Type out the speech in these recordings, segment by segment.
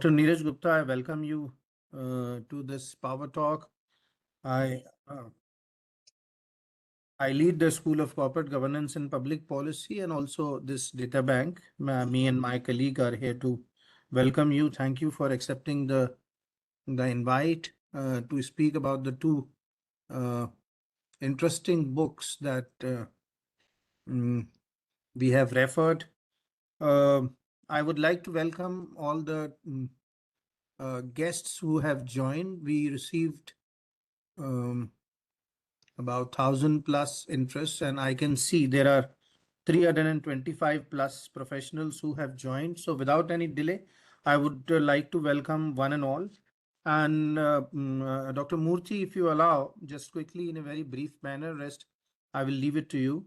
Dr. Neeraj Gupta, I welcome you to this Power Talk. I uh, I lead the School of Corporate Governance and Public Policy and also this data bank. Me and my colleague are here to welcome you. Thank you for accepting the invite to speak about the two uh, interesting books that mm, we have referred. Um I would like to welcome all the guests who have joined. We received um, about 1,000 plus interests, and I can see there are 325 plus professionals who have joined. So, without any delay, I would like to welcome one and all. And Dr. Murthy, if you allow, just quickly in a very brief manner, rest, I will leave it to you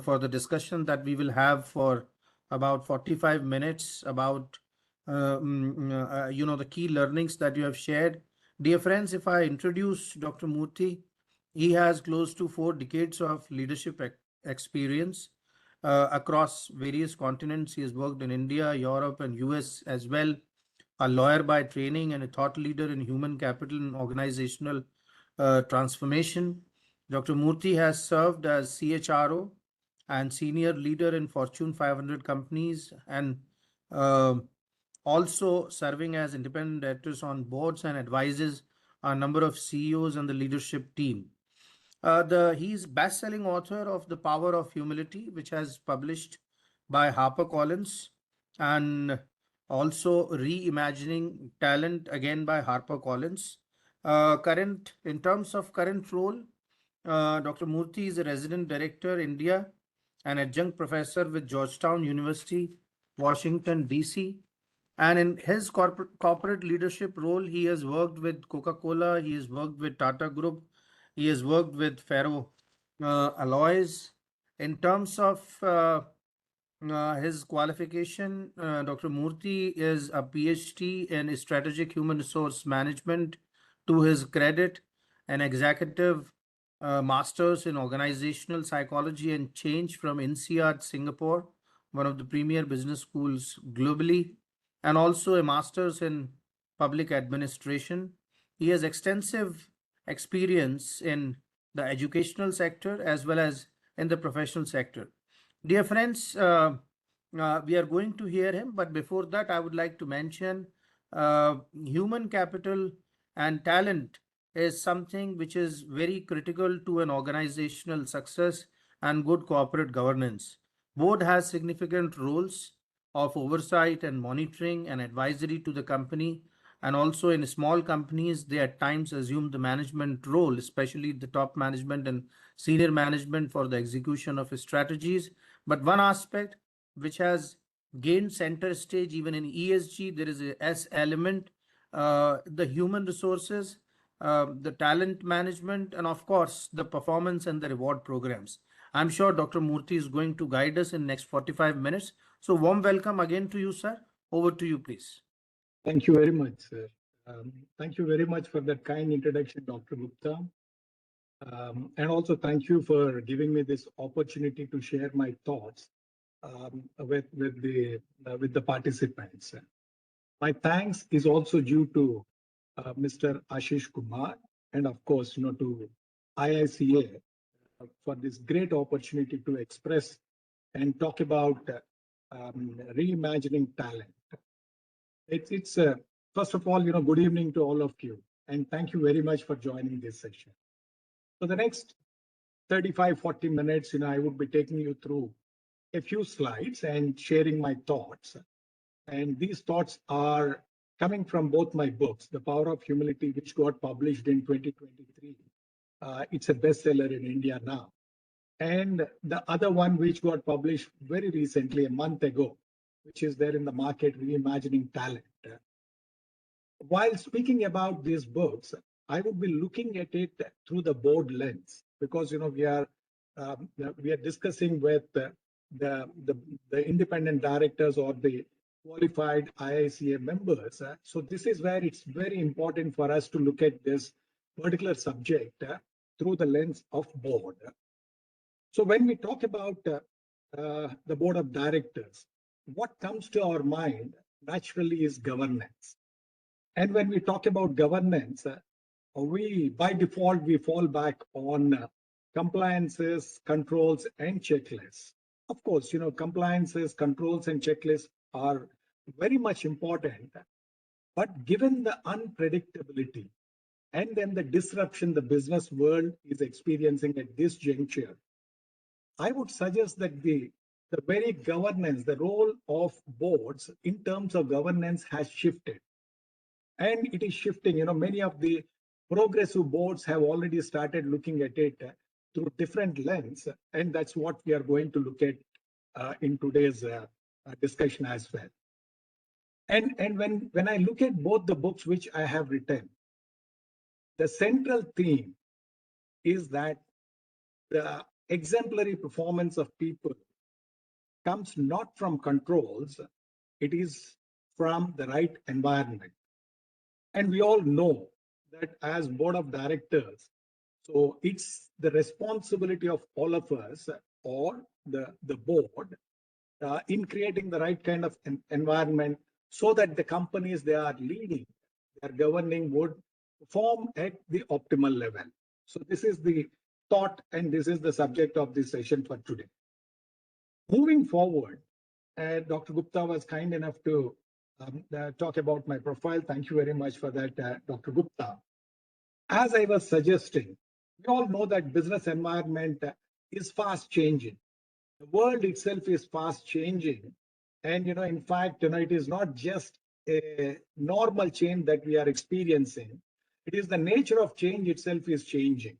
for the discussion that we will have for about 45 minutes about the key learnings that you have shared. Dear friends, if I introduce Dr. Murthy, he has close to 4 decades of leadership experience across various continents. He has worked in India, Europe, and US as well. A lawyer by training and a thought leader in human capital and organizational transformation. Dr. Murthy has served as CHRO and senior leader in Fortune 500 companies and uh, also serving as independent directors on boards and advises a number of CEOs and the leadership team. He's best-selling author of The Power of Humility, which has published by HarperCollins, and also Reimagining Talent again by HarperCollins. Current in terms of current role, Dr. Murthy is a resident director India and adjunct professor with Georgetown University, Washington D.C. And in his corporate leadership role, he has worked with Coca-Cola, he has worked with Tata Group, he has worked with Ferro Alloys. In terms of his qualification, Dr. Murthy is a PhD in strategic human resource management to his credit, an executive master's in organizational psychology and change from INSEAD Singapore, one of the premier business schools globally, and also a master's in public administration. He has extensive experience in the educational sector as well as in the professional sector. Dear friends, we are going to hear him, but before that, I would like to mention human capital and talent is something which is very critical to an organizational success and good corporate governance. Board has significant roles of oversight and monitoring and advisory to the company. And also in small companies, they at times assume the management role, especially the top management and senior management for the execution of strategies. But one aspect which has gained center stage even in ESG, there is a S element, the human resources, the talent management, and of course, the performance and the reward programs. I'm sure Dr. Murthy is going to guide us in next 45 minutes. So warm welcome again to you, sir. Over to you, please. Thank you very much, sir. Thank you very much for that kind introduction, Dr. Gupta. And also thank you for giving me this opportunity to share my thoughts with the participants. My thanks is also due to Mr. Ashish Kumar and of course, to IICA for this great opportunity to express and talk about reimagining talent. It's first of all, good evening to all of you, and thank you very much for joining this session. For the next 35-40 minutes, I would be taking you through a few slides and sharing my thoughts. And these thoughts are coming from both my books, The Power of Humility, which got published in 2023. It's a bestseller in India now. And the other one, which got published very recently, a month ago, which is there in the market, Reimagining Talent. While speaking about these books, I would be looking at it through the board lens because we are discussing with the independent directors or the qualified IICA members. So this is where it's very important for us to look at this particular subject through the lens of board. So when we talk about the board of directors, what comes to our mind naturally is governance. And when we talk about governance, we by default we fall back on compliances, controls, and checklists. Of course, compliances, controls, and checklists are very much important. But given the unpredictability and then the disruption the business world is experiencing at this juncture, I would suggest that the very governance, the role of boards in terms of governance has shifted. And it is shifting. Many of the progressive boards have already started looking at it through different lens, and that's what we are going to look at in today's discussion as well. And when I look at both the books which I have written, the central theme is that the exemplary performance of people comes not from controls, it is from the right environment. And we all know that as board of directors, so it's the responsibility of all of us or the board in creating the right kind of environment so that the companies they are leading, they are governing would perform at the optimal level. So this is the thought and this is the subject of this session for today. Moving forward, Dr. Gupta was kind enough to talk about my profile. Thank you very much for that, Dr. Gupta. As I was suggesting, we all know that business environment is fast changing. The world itself is fast changing. And, in fact, it is not just a normal change that we are experiencing. It is the nature of change itself is changing.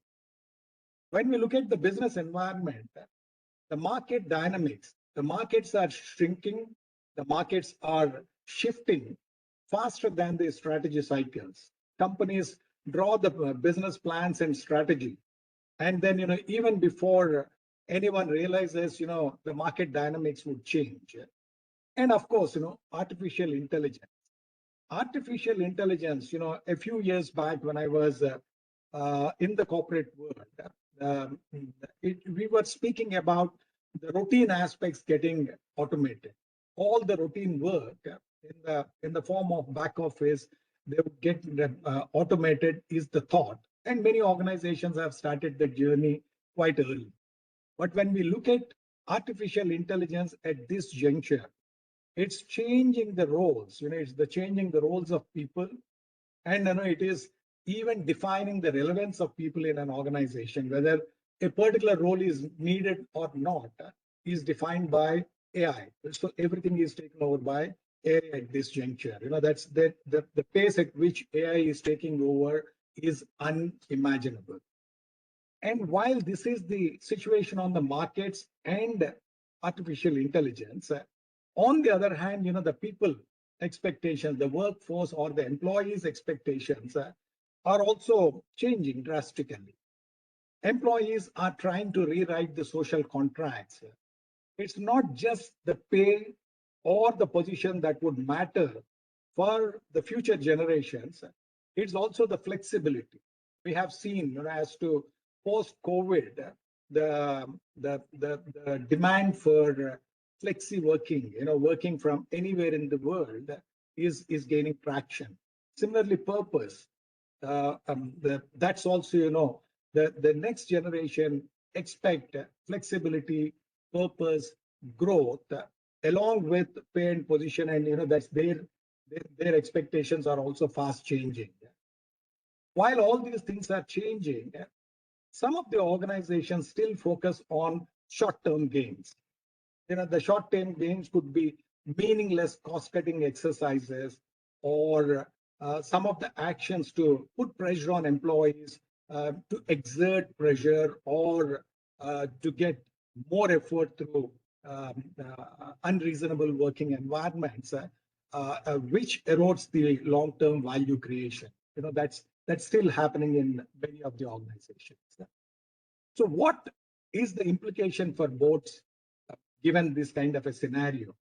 When we look at the business environment, the market dynamics, the markets are shrinking, the markets are shifting faster than the strategy cycles. Companies draw the business plans and strategy. And then, even before anyone realizes, the market dynamics would change. And of course, artificial intelligence. Artificial intelligence, a few years back when I was in the corporate world, um, we were speaking about the routine aspects getting automated. All the routine work in the form of back office, they would get automated is the thought. And many organizations have started the journey quite early. But when we look at artificial intelligence at this juncture, it's changing the roles. It's the changing the roles of people, and it is even defining the relevance of people in an organization, whether a particular role is needed or not, is defined by AI. So everything is taken over by AI at this juncture. That's the pace at which AI is taking over is unimaginable. And while this is the situation on the markets and artificial intelligence, on the other hand, the people expectations, the workforce or the employees' expectations are also changing drastically. Employees are trying to rewrite the social contracts. It's not just the pay or the position that would matter for the future generations. It's also the flexibility. We have seen, as to post-COVID, the demand for flexi working, working from anywhere in the world is gaining traction. Similarly, purpose. That's also, the next generation expect flexibility, purpose, growth, along with pay and position, and that's their expectations are also fast changing. While all these things are changing, some of the organizations still focus on short-term gains. The short-term gains could be meaningless cost-cutting exercises or some of the actions to put pressure on employees, to exert pressure or to get more effort through unreasonable working environments, which erodes the long-term value creation. That's still happening in many of the organizations. So what is the implication for boards given this kind of a scenario?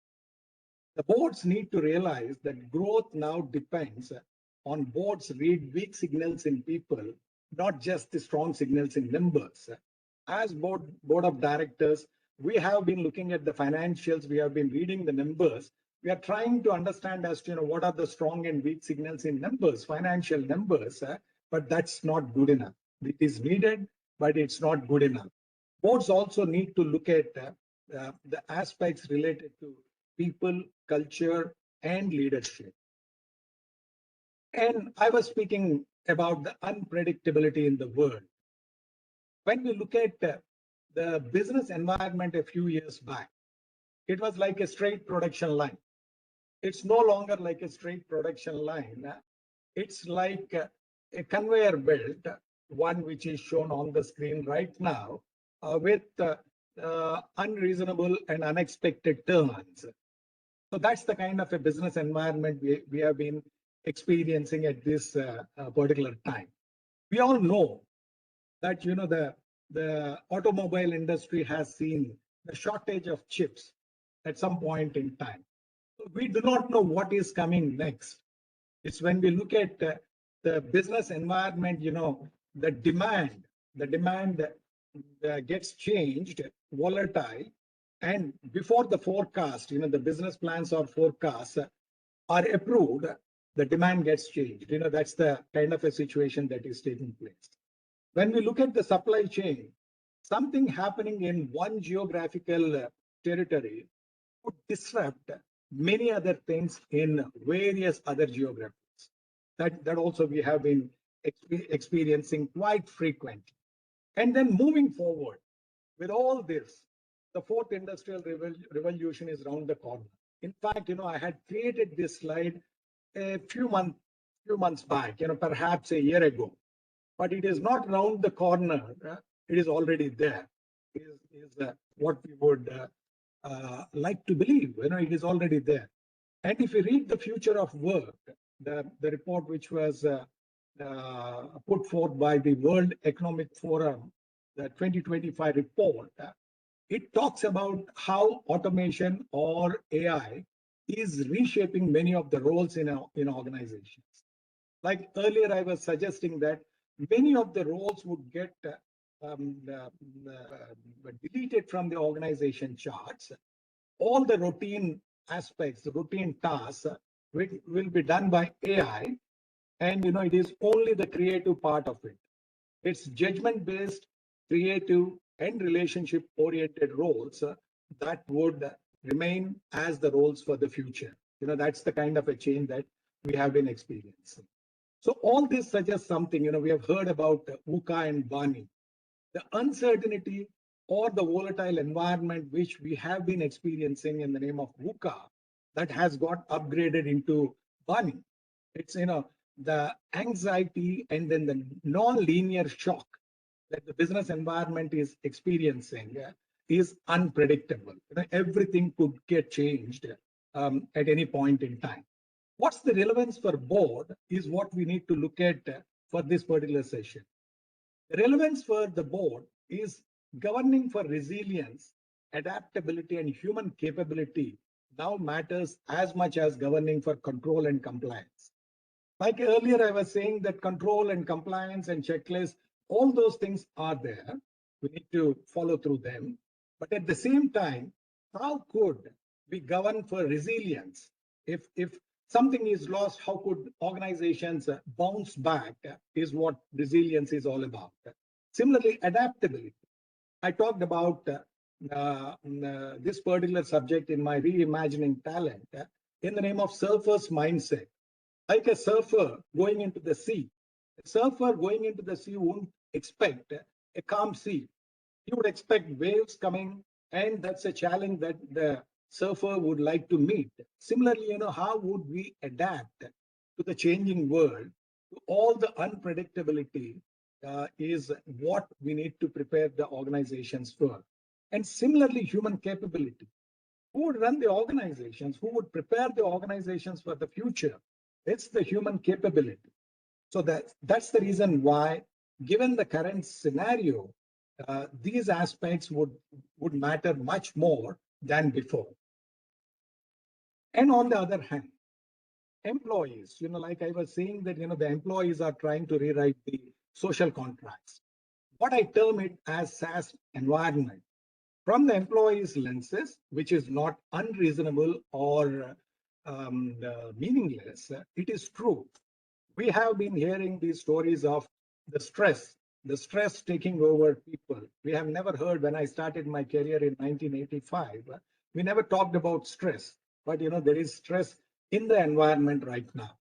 The boards need to realize that growth now depends on boards read weak signals in people, not just the strong signals in numbers. As board of directors, we have been looking at the financials, we have been reading the numbers, we are trying to understand as to what are the strong and weak signals in numbers, financial numbers, but that's not good enough. It is needed, but it's not good enough. Boards also need to look at the aspects related to people, culture, and leadership. And I was speaking about the unpredictability in the world. When we look at the business environment a few years back, it was like a straight production line. It's no longer like a straight production line. It's like a conveyor belt, one which is shown on the screen right now, with unreasonable and unexpected turns. So that's the kind of a business environment we have been experiencing at this particular time. We all know that the automobile industry has seen the shortage of chips at some point in time. So we do not know what is coming next. It's when we look at the business environment, the demand gets changed, volatile, and before the forecast, the business plans or forecasts are approved, the demand gets changed. That's the kind of a situation that is taking place. When we look at the supply chain, something happening in one geographical territory could disrupt many other things in various other geographies. That also we have been experiencing quite frequently. And then moving forward, with all this, the fourth industrial revolution is around the corner. In fact, I had created this slide a few months back, perhaps a year ago, but it is not around the corner. It is already there. Is what we would like to believe. It is already there. And if you read the future of work, the report which was put forth by the World Economic Forum, the 2025 report, it talks about how automation or AI is reshaping many of the roles in organizations. Like earlier, I was suggesting that many of the roles would get deleted from the organization charts. All the routine aspects, the routine tasks will be done by AI. And it is only the creative part of it. It's judgment-based, creative, and relationship-oriented roles that would remain as the roles for the future. That's the kind of a change that we have been experiencing. So all this suggests something. We have heard about VUCA and BANI. The uncertainty or the volatile environment which we have been experiencing in the name of VUCA, that has got upgraded into BANI. It's the anxiety and then the non-linear shock that the business environment is experiencing is unpredictable. Everything could get changed at any point in time. What's the relevance for board is what we need to look at for this particular session. The relevance for the board is governing for resilience, adaptability, and human capability now matters as much as governing for control and compliance. Like earlier, I was saying that control and compliance and checklists, all those things are there. We need to follow through them. But at the same time, how could we govern for resilience? If something is lost, how could organizations bounce back is what resilience is all about. Similarly, adaptability. I talked about this particular subject in my reimagining talent in the name of surfer's mindset. Like a surfer going into the sea. A surfer going into the sea won't expect a calm sea. He would expect waves coming, and that's a challenge that the surfer would like to meet. Similarly, how would we adapt to the changing world? All the unpredictability is what we need to prepare the organizations for. And similarly, human capability. Who would run the organizations? Who would prepare the organizations for the future? It's the human capability. So that's the reason why, given the current scenario, these aspects would matter much more than before. And on the other hand, employees, like I was saying that, the employees are trying to rewrite the social contracts. What I term it as SaaS environment. From the employees' lenses, which is not unreasonable or meaningless. It is true. We have been hearing these stories of the stress, the stress taking over people. We have never heard, when I started my career in 1985, we never talked about stress. But there is stress in the environment right now.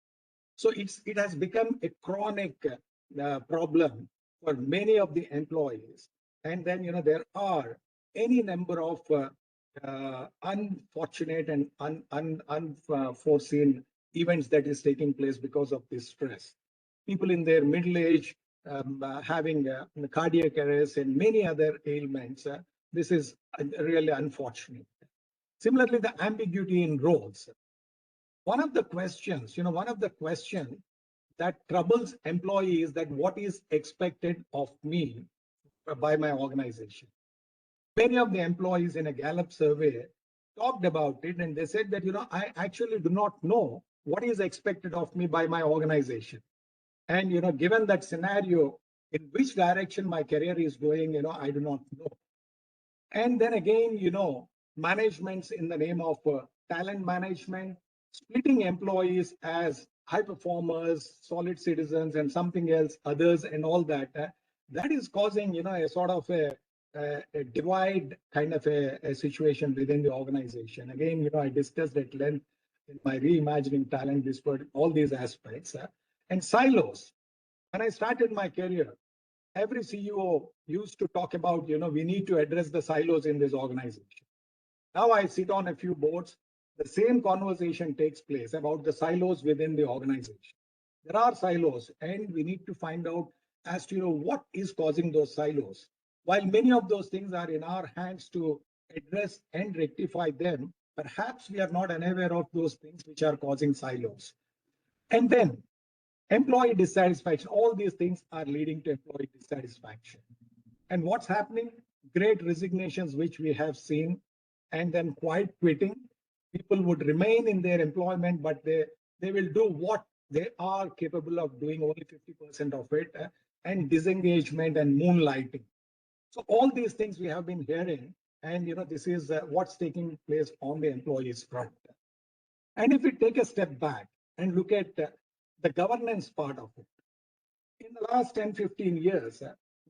So it has become a chronic problem for many of the employees. And then there are any number of unfortunate and unforeseen events that is taking place because of this stress. People in their middle age having cardiac arrest and many other ailments. This is really unfortunate. Similarly, the ambiguity in roles. One of the questions that troubles employees, that what is expected of me by my organization. Many of the employees in a Gallup survey talked about it, and they said that, I actually do not know what is expected of me by my organization. And, given that scenario, in which direction my career is going, I do not know. And then again, managements in the name of talent management, splitting employees as high performers, solid citizens, and something else, others, and all that. That is causing, a sort of a divide kind of a situation within the organization. Again, I discussed at length in my reimagining talent, this all these aspects. And silos. When I started my career, every CEO used to talk about, we need to address the silos in this organization. Now I sit on a few boards, the same conversation takes place about the silos within the organization. There are silos, and we need to find out as to, what is causing those silos. While many of those things are in our hands to address and rectify them, perhaps we are not unaware of those things which are causing silos. And then employee dissatisfaction, all these things are leading to employee dissatisfaction. And what's happening? Great resignations, which we have seen, and then quiet quitting. People would remain in their employment, but they will do what they are capable of doing, only 50% of it, and disengagement and moonlighting. So all these things we have been hearing, and this is what's taking place on the employees front. And if we take a step back and look at the governance part of it, in the last 10, 15 years,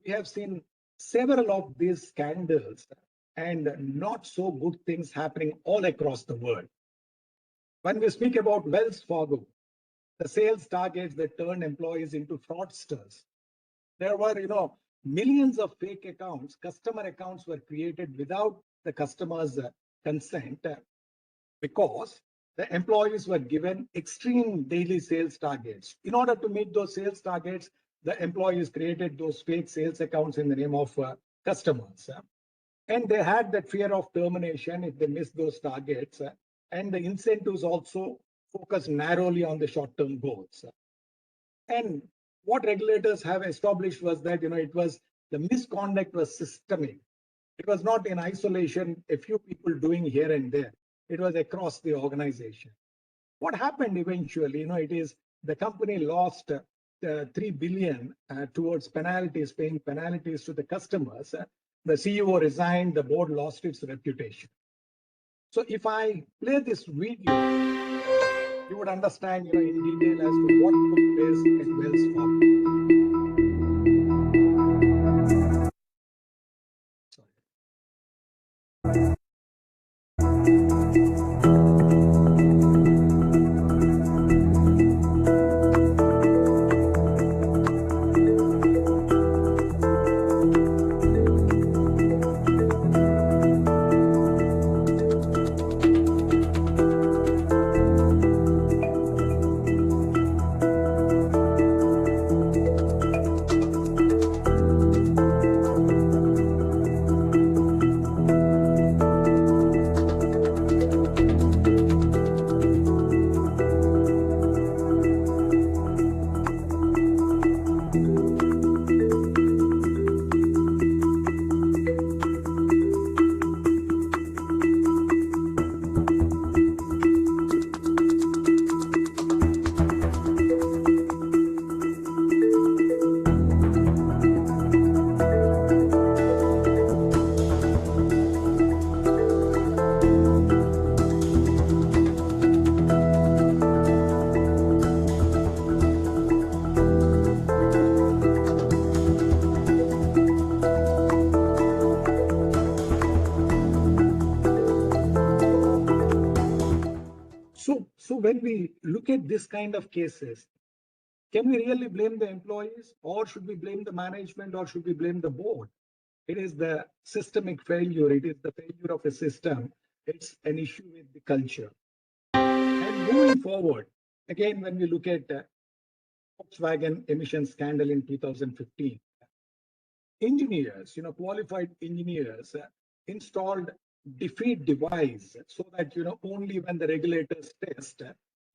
we have seen several of these scandals and not so good things happening all across the world. When we speak about Wells Fargo, the sales targets that turned employees into fraudsters, there were, millions of fake accounts, customer accounts were created without the customer's consent because the employees were given extreme daily sales targets. In order to meet those sales targets, the employees created those fake sales accounts in the name of customers. And they had that fear of termination if they missed those targets. And the incentives also focused narrowly on the short-term goals. And what regulators have established was that, the misconduct was systemic. It was not in isolation, a few people doing here and there. It was across the organization. What happened eventually, it is the company lost 3 billion towards penalties, paying penalties to the customers. The CEO resigned, the board lost its reputation. So if I play this video, you would understand, in detail as to what took place at Wells Fargo. look at this kind of cases, can we really blame the employees, or should we blame the management, or should we blame the board? It is the systemic failure. It is the failure of a system. It's an issue with the culture. And moving forward, again, when we look at Volkswagen emission scandal in 2015, engineers, qualified engineers installed defeat device so that, only when the regulators test,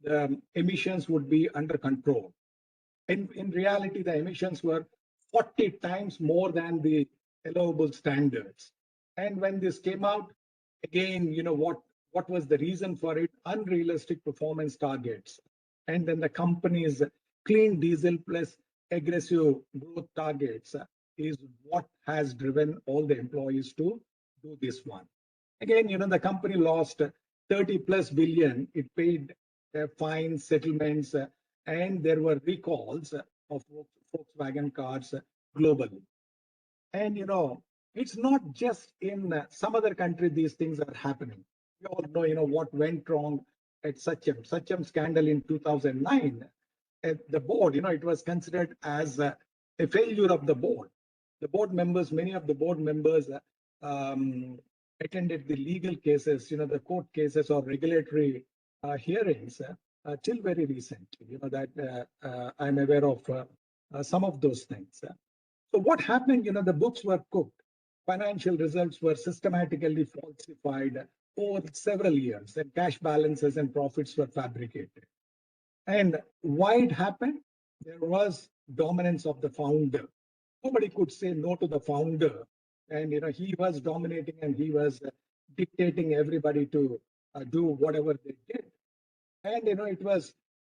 the emissions would be under control. In reality, the emissions were 40 times more than the allowable standards. And when this came out, again, what was the reason for it? Unrealistic performance targets. And then the company's clean diesel plus aggressive growth targets is what has driven all the employees to do this one. Again, the company lost 30 plus billion. It paid fines, settlements, and there were recalls of Volkswagen cars globally. And it's not just in some other country these things are happening. We all know, what went wrong at Sachem scandal in 2009. At the board, it was considered as a failure of the board. The board members, many of the board members um, attended the legal cases, the court cases or regulatory hearings till very recent. That I'm aware of some of those things. So what happened? The books were cooked. Financial results were systematically falsified over several years, and cash balances and profits were fabricated. And why it happened? There was dominance of the founder. Nobody could say no to the founder. And he was dominating and he was dictating everybody to do whatever they did. And it was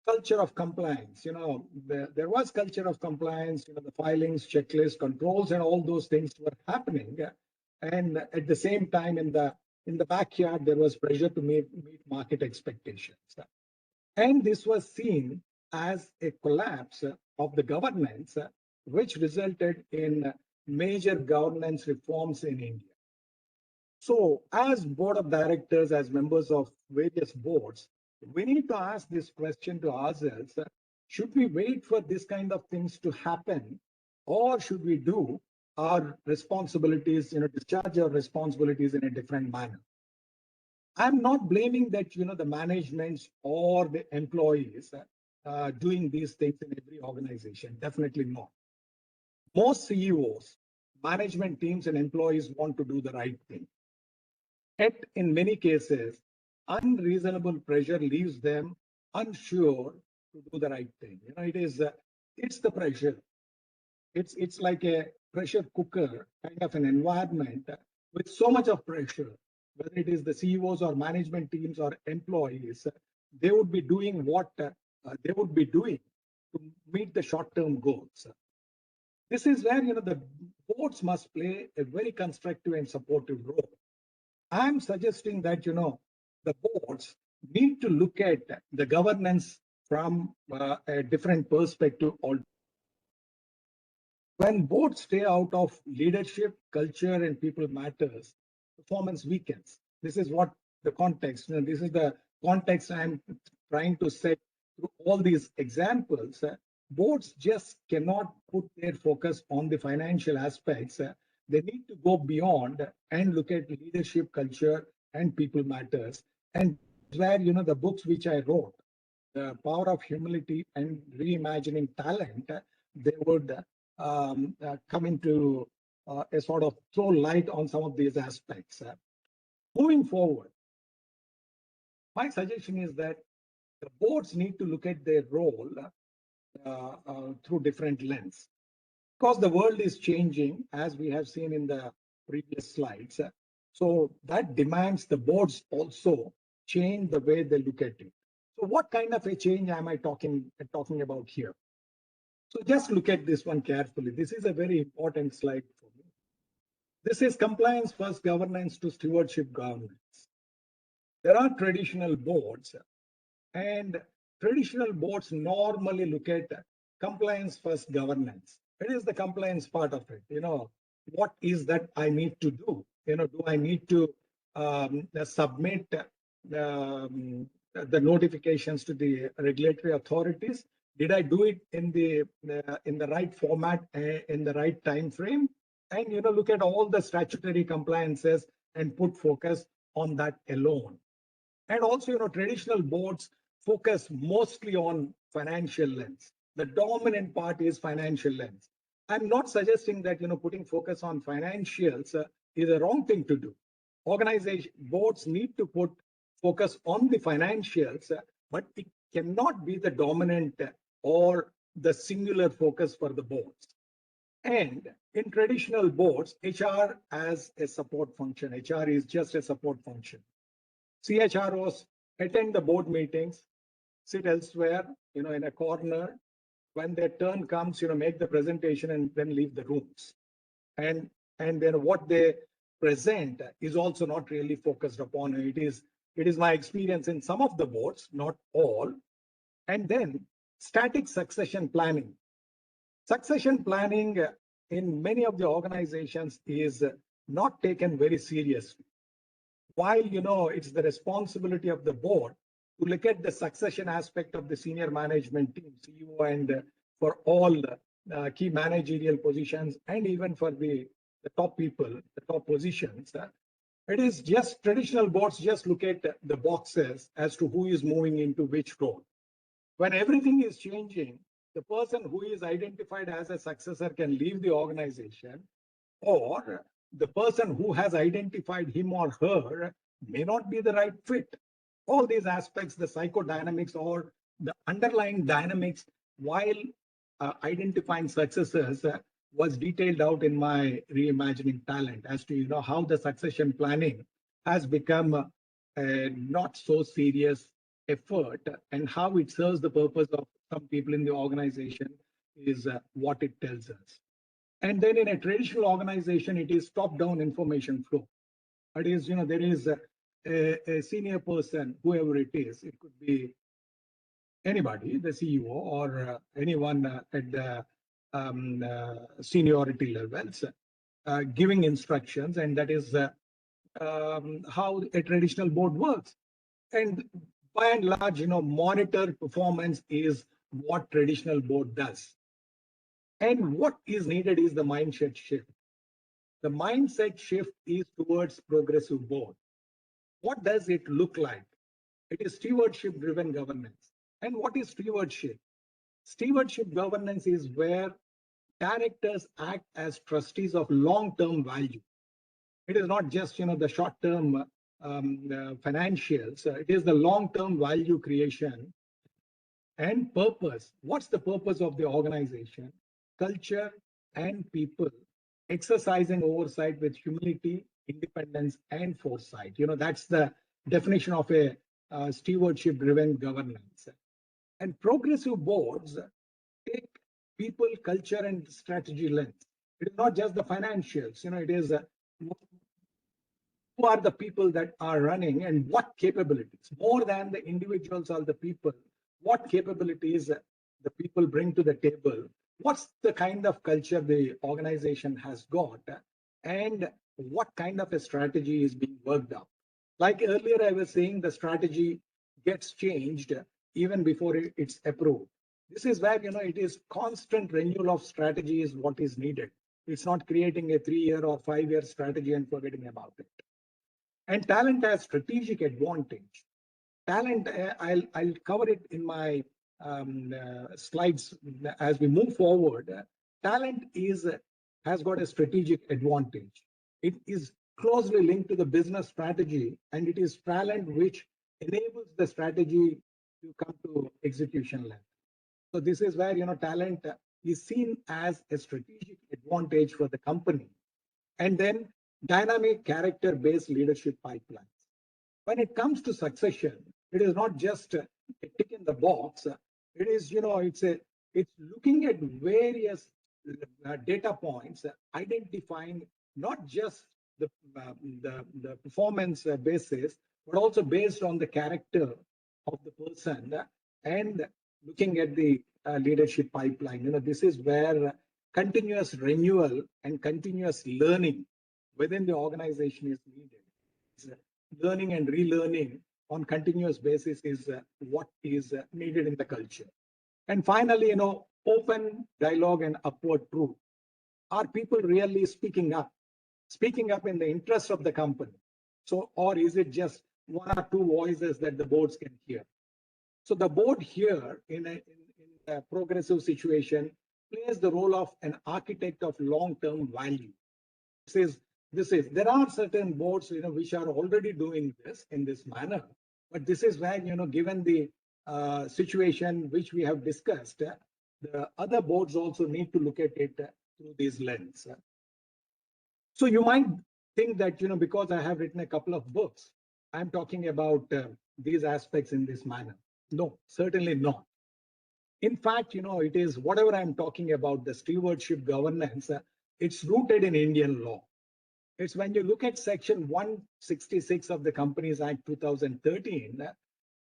culture of compliance. There was culture of compliance. The filings, checklists, controls, and all those things were happening. And at the same time, in the backyard, there was pressure to meet market expectations. And this was seen as a collapse of the governance, which resulted in major governance reforms in India. So, as board of directors, as members of various boards, we need to ask this question to ourselves: should we wait for this kind of things to happen, or should we do our responsibilities, discharge our responsibilities in a different manner? I'm not blaming that, the managements or the employees doing these things in every organization. Definitely not. Most CEOs, management teams, and employees want to do the right thing. Yet, in many cases, unreasonable pressure leaves them unsure to do the right thing. It's the pressure. It's like a pressure cooker kind of an environment with so much of pressure, whether it is the CEOs or management teams or employees, they would be doing what they would be doing to meet the short-term goals. This is where the boards must play a very constructive and supportive role. I'm suggesting that the boards need to look at the governance from a different perspective. When boards stay out of leadership, culture, and people matters, performance weakens. This is what the context. This is the context I'm trying to set through all these examples. Boards just cannot put their focus on the financial aspects. They need to go beyond and look at leadership, culture, and people matters. And where the books which I wrote, The Power of Humility and Reimagining Talent, they would come into a sort of throw light on some of these aspects. Moving forward, my suggestion is that the boards need to look at their role through different lens, because the world is changing, as we have seen in the previous slides. So that demands the boards also change the way they look at it. So what kind of a change am I talking about here? So just look at this one carefully. This is a very important slide for me. This is compliance first governance to stewardship governance. There are traditional boards, and traditional boards normally look at compliance first governance. It is the compliance part of it. What is that I need to do? Do I need to submit the notifications to the regulatory authorities? Did I do it in the right format, in the right time frame? And look at all the statutory compliances and put focus on that alone. And also, traditional boards focus mostly on financial lens. The dominant part is financial lens. I'm not suggesting that putting focus on financials is a wrong thing to do. Organization boards need to put focus on the financials, but it cannot be the dominant or the singular focus for the boards. And in traditional boards, HR as a support function. HR is just a support function. CHROs attend the board meetings, sit elsewhere, in a corner. When their turn comes, make the presentation and then leave the rooms. And then what they present is also not really focused upon. It is my experience in some of the boards, not all. And then static succession planning. Succession planning in many of the organizations is not taken very seriously. While it's the responsibility of the board to look at the succession aspect of the senior management team, CEO, and for all key managerial positions, and even for the top people, the top positions, it is just traditional boards just look at the boxes as to who is moving into which role. When everything is changing, the person who is identified as a successor can leave the organization, or the person who has identified him or her may not be the right fit. All these aspects, the psychodynamics or the underlying dynamics while identifying successors was detailed out in my reimagining talent as to how the succession planning has become a not so serious effort, and how it serves the purpose of some people in the organization is what it tells us. And then in a traditional organization, it is top-down information flow. That is, there is a senior person, whoever it is. It could be anybody, the CEO or anyone at the seniority levels, giving instructions, and that is how a traditional board works. And by and large, monitor performance is what traditional board does. And what is needed is the mindset shift. The mindset shift is towards progressive board. What does it look like? It is stewardship driven governance. And what is stewardship? Stewardship governance is where directors act as trustees of long-term value. It is not just the short-term financials. It is the long-term value creation and purpose. What's the purpose of the organization? Culture and people exercising oversight with humility, independence, and foresight. That's the definition of a stewardship-driven governance. And progressive boards take people, culture, and strategy lens. It is not just the financials. It is who are the people that are running and what capabilities, more than the individuals or the people, what capabilities the people bring to the table, what's the kind of culture the organization has got, and what kind of a strategy is being worked out. Like earlier, I was saying the strategy gets changed even before it's approved. This is where, it is constant renewal of strategy is what is needed. It's not creating a 3-year or 5-year strategy and forgetting about it. And talent has strategic advantage. Talent, I'll cover it in my slides as we move forward. Talent has got a strategic advantage. It is closely linked to the business strategy, and it is talent which enables the strategy to come to execution level. So this is where talent is seen as a strategic advantage for the company. And then dynamic character-based leadership pipelines. When it comes to succession, it is not just a tick in the box. It is, it's looking at various data points, identifying not just the performance basis, but also based on the character of the person, and looking at the leadership pipeline. This is where continuous renewal and continuous learning within the organization is needed. It's learning and relearning on continuous basis is what is needed in the culture. And finally, open dialogue and upward truth. Are people really speaking up in the interest of the company? So, or is it just one or two voices that the boards can hear? So the board here in a progressive situation plays the role of an architect of long-term value. There are certain boards which are already doing this in this manner, but this is where given the situation which we have discussed, the other boards also need to look at it through this lens. So you might think that because I have written a couple of books, I'm talking about these aspects in this manner. No, certainly not. In fact, it is whatever I'm talking about, the stewardship governance, it's rooted in Indian law. It's when you look at section 166 of the Companies Act 2013,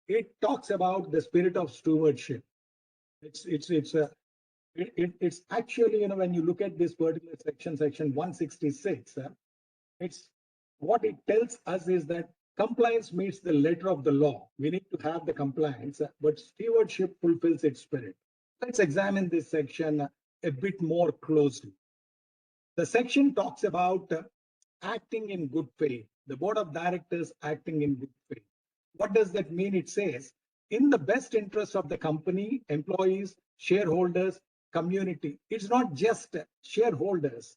it talks about the spirit of stewardship. It's actually, when you look at this particular section 166, it's what it tells us is that compliance meets the letter of the law. We need to have the compliance, but stewardship fulfills its spirit. Let's examine this section a bit more closely. The section talks about acting in good faith, the board of directors acting in good faith. What does that mean? It says, in the best interest of the company, employees, shareholders, community. It's not just shareholders,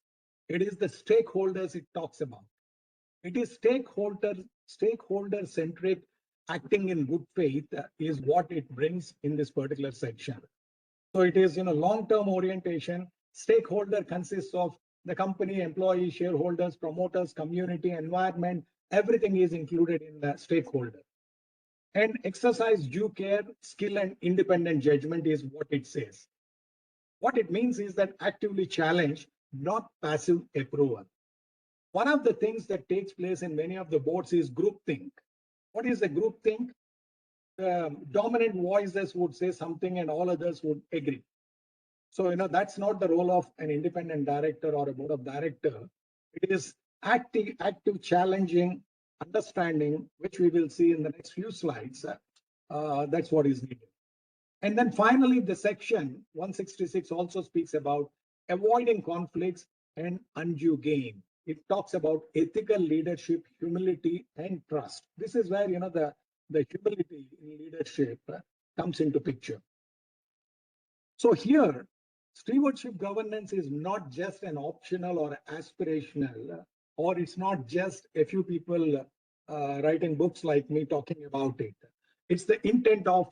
it is the stakeholders it talks about. It is stakeholder centric acting in good faith is what it brings in this particular section. So it is long-term orientation. Stakeholder consists of the company, employees, shareholders, promoters, community, environment. Everything is included in the stakeholder. And exercise due care, skill, and independent judgment is what it says. What it means is that actively challenge, not passive approval. One of the things that takes place in many of the boards is groupthink. What is a groupthink? Dominant voices would say something and all others would agree. So, that's not the role of an independent director or a board of director. It is active challenging, understanding, which we will see in the next few slides. That's what is needed. And then finally, the section 166 also speaks about avoiding conflicts and undue gain. It talks about ethical leadership, humility, and trust. This is where the humility in leadership comes into picture. So here, stewardship governance is not just an optional or aspirational, or it's not just a few people writing books like me talking about it. It's the intent of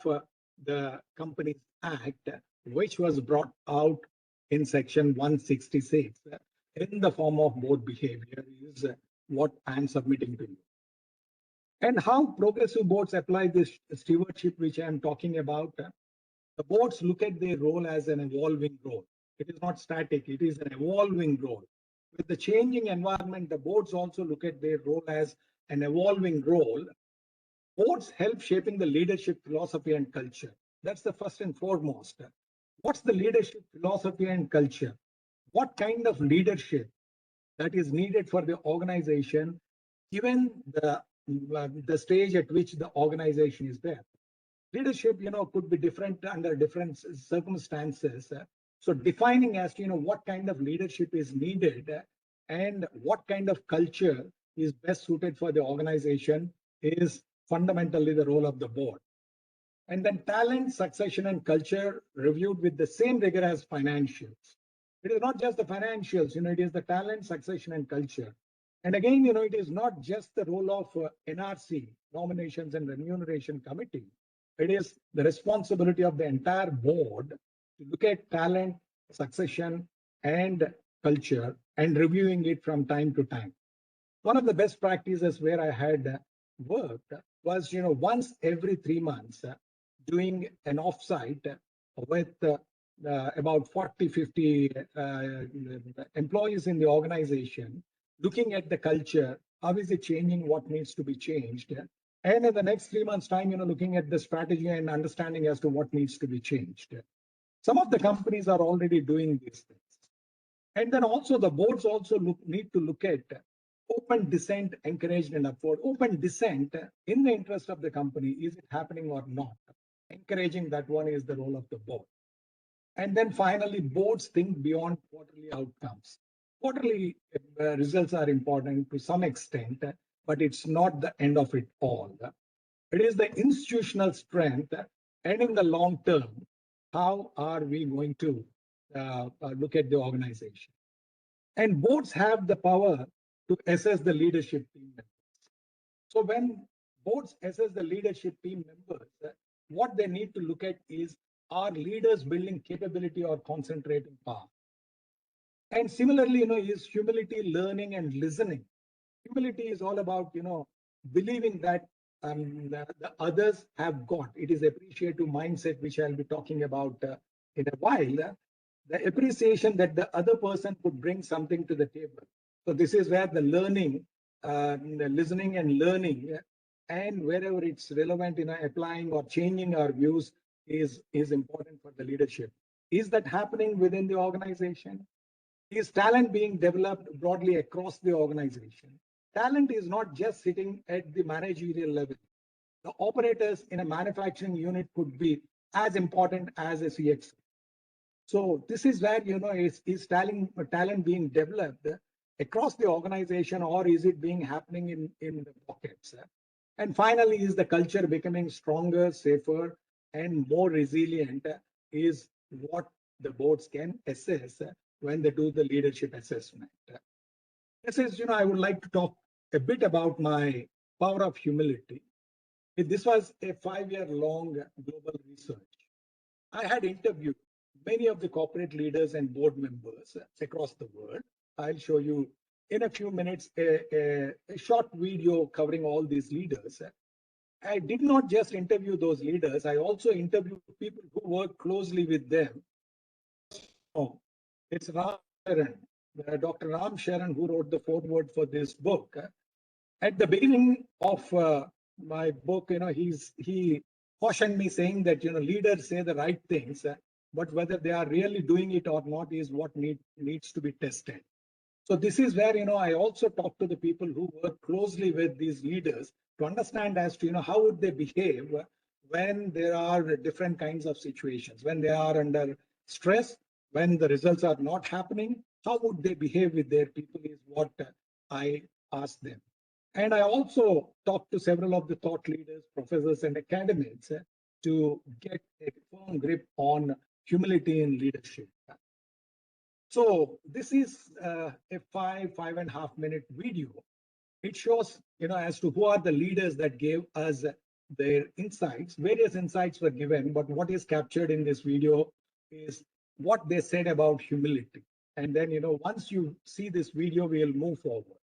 the Companies Act, which was brought out in section 166 in the form of board behavior is what I'm submitting to you. And how progressive boards apply this stewardship, which I'm talking about. The boards look at their role as an evolving role. It is not static, it is an evolving role. With the changing environment, the boards also look at their role as an evolving role. Boards help shaping the leadership philosophy and culture. That's the first and foremost. What's the leadership philosophy and culture? What kind of leadership that is needed for the organization, given the stage at which the organization is there? Leadership, could be different under different circumstances. So defining as to, what kind of leadership is needed and what kind of culture is best suited for the organization is fundamentally the role of the board. And then talent, succession, and culture reviewed with the same rigor as financials. It is not just the financials, it is the talent, succession, and culture. And again, it is not just the role of NRC, Nominations and Remuneration Committee. It is the responsibility of the entire board to look at talent, succession, and culture and reviewing it from time to time. One of the best practices where I had worked was, once every 3 months, doing an offsite with about 40, 50 employees in the organization, looking at the culture, how is it changing, what needs to be changed, and in the next 3 months' time, looking at the strategy and understanding as to what needs to be changed. Some of the companies are already doing these things. And then also the boards also need to look at Open dissent encouraged and afford. Open dissent in the interest of the company, is it happening or not? Encouraging that one is the role of the board. And then finally, boards think beyond quarterly outcomes. Quarterly results are important to some extent, but it's not the end of it all. It is the institutional strength, and in the long term, how are we going to look at the organization? And boards have the power to assess the leadership team members. So when boards assess the leadership team members, what they need to look at is, are leaders building capability or concentrating power? And similarly, is humility, learning, and listening. Humility is all about, believing that the others have got. It is appreciative mindset, which I'll be talking about in a while. The appreciation that the other person could bring something to the table. So this is where the learning, the listening and learning, and wherever it's relevant, applying or changing our views is important for the leadership. Is that happening within the organization? Is talent being developed broadly across the organization? Talent is not just sitting at the managerial level. The operators in a manufacturing unit could be as important as a CX. So this is where, is talent being developed across the organization, or is it being happening in the pockets? And finally, is the culture becoming stronger, safer, and more resilient? Is what the boards can assess when they do the leadership assessment. This is, I would like to talk a bit about my power of humility. This was a 5-year-long global research. I had interviewed many of the corporate leaders and board members across the world. I'll show you in a few minutes a short video covering all these leaders. I did not just interview those leaders, I also interviewed people who work closely with them. Oh, it's Ram Sharan, Dr. Ram Sharan, who wrote the foreword for this book. At the beginning of my book, he cautioned me saying that, leaders say the right things, but whether they are really doing it or not is what needs to be tested. So this is where, I also talk to the people who work closely with these leaders to understand as to, how would they behave when there are different kinds of situations, when they are under stress, when the results are not happening, how would they behave with their people is what I ask them. And I also talked to several of the thought leaders, professors, and academics to get a firm grip on humility in leadership. So this is a 5.5 minute video. It shows, as to who are the leaders that gave us their insights. Various insights were given, but what is captured in this video is what they said about humility. And then, once you see this video, we'll move forward.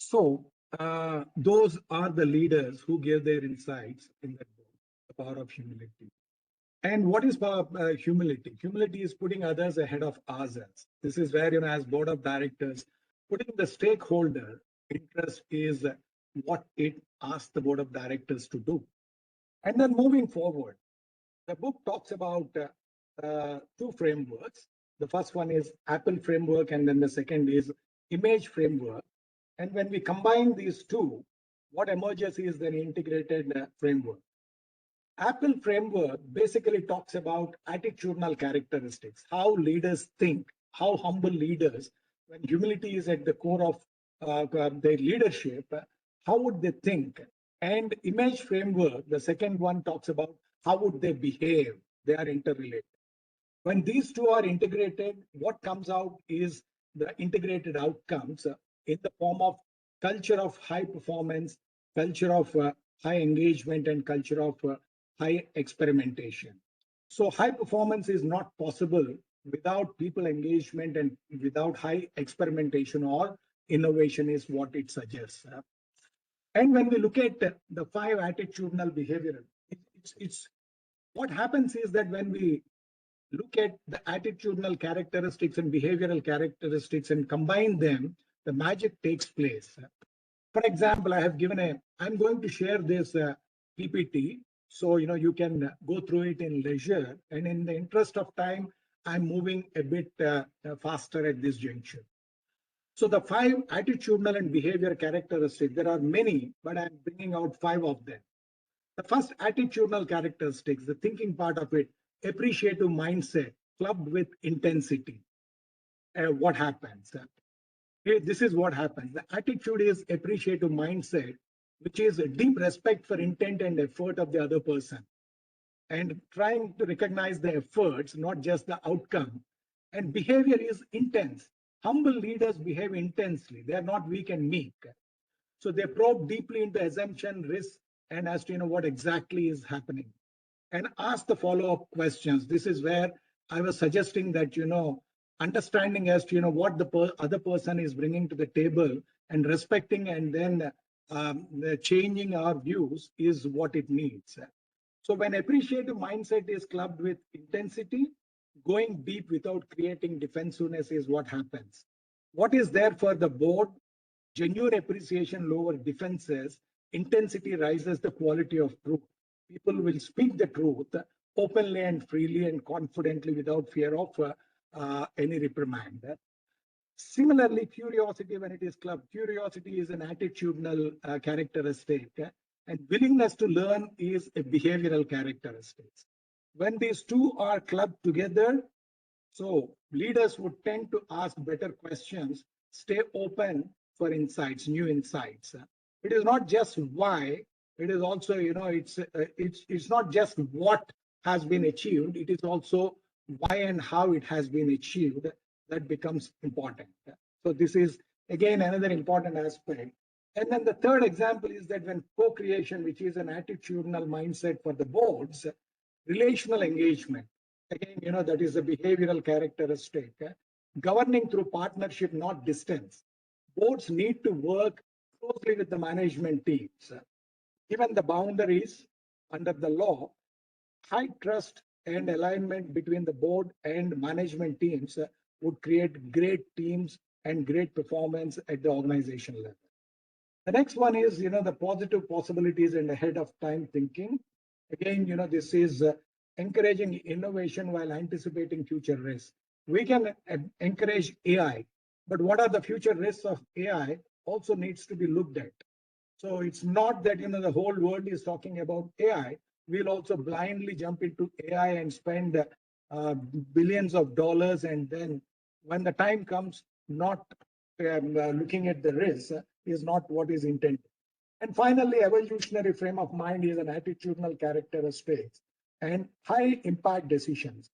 So those are the leaders who give their insights in that book, The Power of Humility. And what is humility? Humility is putting others ahead of ourselves. This is where, as board of directors, putting the stakeholder interest is what it asks the board of directors to do. And then moving forward, the book talks about two frameworks. The first one is Apple framework, and then the second is image framework. And when we combine these two, what emerges is an integrated framework. Apple framework basically talks about attitudinal characteristics, how leaders think, how humble leaders, when humility is at the core of their leadership, how would they think? And image framework, the second one talks about how would they behave. They are interrelated. When these two are integrated, what comes out is the integrated outcomes in the form of culture of high performance, culture of high engagement, and culture of high experimentation. So high performance is not possible without people engagement and without high experimentation or innovation is what it suggests. And when we look at the five attitudinal behavioral, it's what happens is that when we look at the attitudinal characteristics and behavioral characteristics and combine them, the magic takes place. For example, I'm going to share this PPT. So, you can go through it in leisure. And in the interest of time, I'm moving a bit faster at this juncture. So the five attitudinal and behavior characteristics, there are many, but I'm bringing out five of them. The first attitudinal characteristics, the thinking part of it, appreciative mindset clubbed with intensity. What happens? This is what happens. The attitude is appreciative mindset, which is a deep respect for intent and effort of the other person, and trying to recognize the efforts, not just the outcome. And behavior is intense. Humble leaders behave intensely. They are not weak and meek. So they probe deeply into assumption, risk, and as to what exactly is happening, and ask the follow-up questions. This is where I was suggesting that understanding as to what the other person is bringing to the table and respecting and then changing our views is what it needs. So when appreciative mindset is clubbed with intensity, going deep without creating defensiveness is what happens. What is there for the board? Genuine appreciation lower defenses, intensity rises the quality of truth. People will speak the truth openly and freely and confidently without fear of any reprimand. Similarly, curiosity, when it is clubbed, curiosity is an attitudinal characteristic, and willingness to learn is a behavioral characteristic. When these two are clubbed together, so leaders would tend to ask better questions, stay open for insights, new insights. It is not just why, it is also, it's not just what has been achieved, it is also why and how it has been achieved that becomes important. So this is again another important aspect. And then the third example is that when co-creation, which is an attitudinal mindset for the boards, relational engagement, again, that is a behavioral characteristic. Governing through partnership, not distance. Boards need to work closely with the management teams. Given the boundaries under the law, high trust and alignment between the board and management teams would create great teams and great performance at the organization level. The next one is, the positive possibilities and ahead of time thinking. Again, this is encouraging innovation while anticipating future risks. We can encourage AI, but what are the future risks of AI also needs to be looked at. So it's not that, the whole world is talking about AI. We'll also blindly jump into AI and spend billions of dollars. And then when the time comes, not looking at the risk is not what is intended. And finally, evolutionary frame of mind is an attitudinal characteristic and high impact decisions.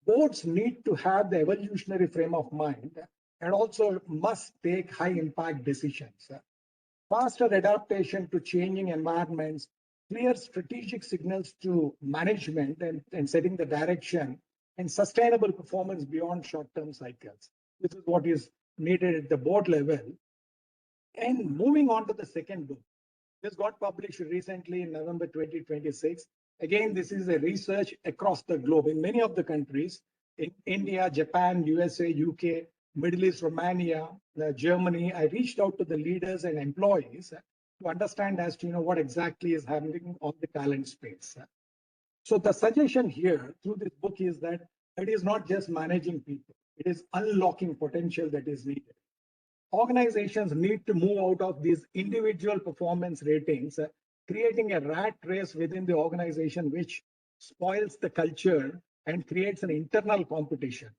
Boards need to have the evolutionary frame of mind and also must take high impact decisions. Faster adaptation to changing environments, clear strategic signals to management and setting the direction, and sustainable performance beyond short-term cycles. This is what is needed at the board level. And moving on to the second book, this got published recently in November 2026. Again, this is a research across the globe in many of the countries in India, Japan, USA, UK, Middle East, Romania, Germany. I reached out to the leaders and employees to understand as to what exactly is happening on the talent space. So the suggestion here through this book is that it is not just managing people, it is unlocking potential that is needed. Organizations need to move out of these individual performance ratings, creating a rat race within the organization, which spoils the culture and creates an internal competition.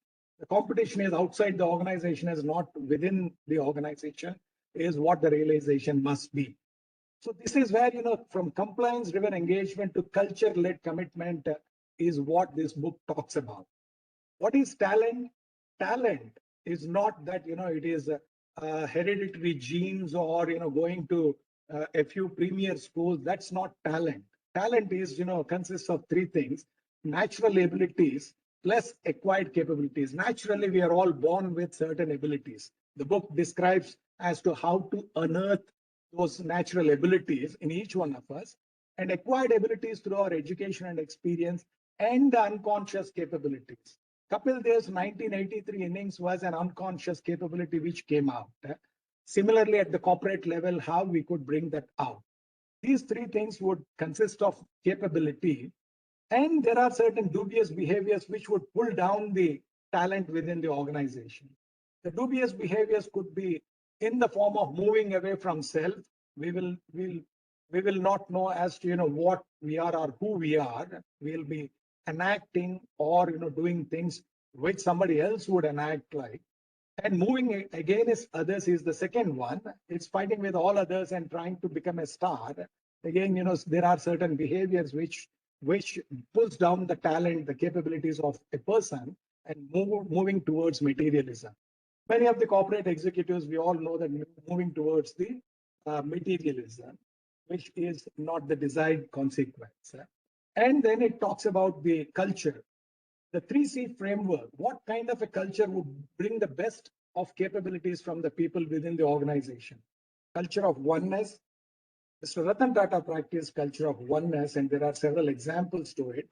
The competition is outside the organization, is not within the organization, is what the realization must be. So this is where, from compliance-driven engagement to culture-led commitment is what this book talks about. What is talent? Talent is not that, it is hereditary genes or, going to a few premier schools. That's not talent. Talent is, consists of three things: natural abilities plus acquired capabilities. Naturally, we are all born with certain abilities. The book describes as to how to unearth those natural abilities in each one of us, and acquired abilities through our education and experience, and the unconscious capabilities. Kapil Dev's 1983 innings was an unconscious capability which came out. Similarly, at the corporate level, how we could bring that out. These three things would consist of capability, and there are certain dubious behaviors which would pull down the talent within the organization. The dubious behaviors could be in the form of moving away from self. We will not know as to what we are or who we are. We'll be enacting or doing things which somebody else would enact like. And moving against others is the second one. It's fighting with all others and trying to become a star. Again, there are certain behaviors which pulls down the talent, the capabilities of a person, and moving towards materialism. Many of the corporate executives, we all know that moving towards the materialism, which is not the desired consequence. And then it talks about the culture, the 3C framework. What kind of a culture would bring the best of capabilities from the people within the organization? Culture of oneness. Mr. Ratan Tata practiced culture of oneness, and there are several examples to it.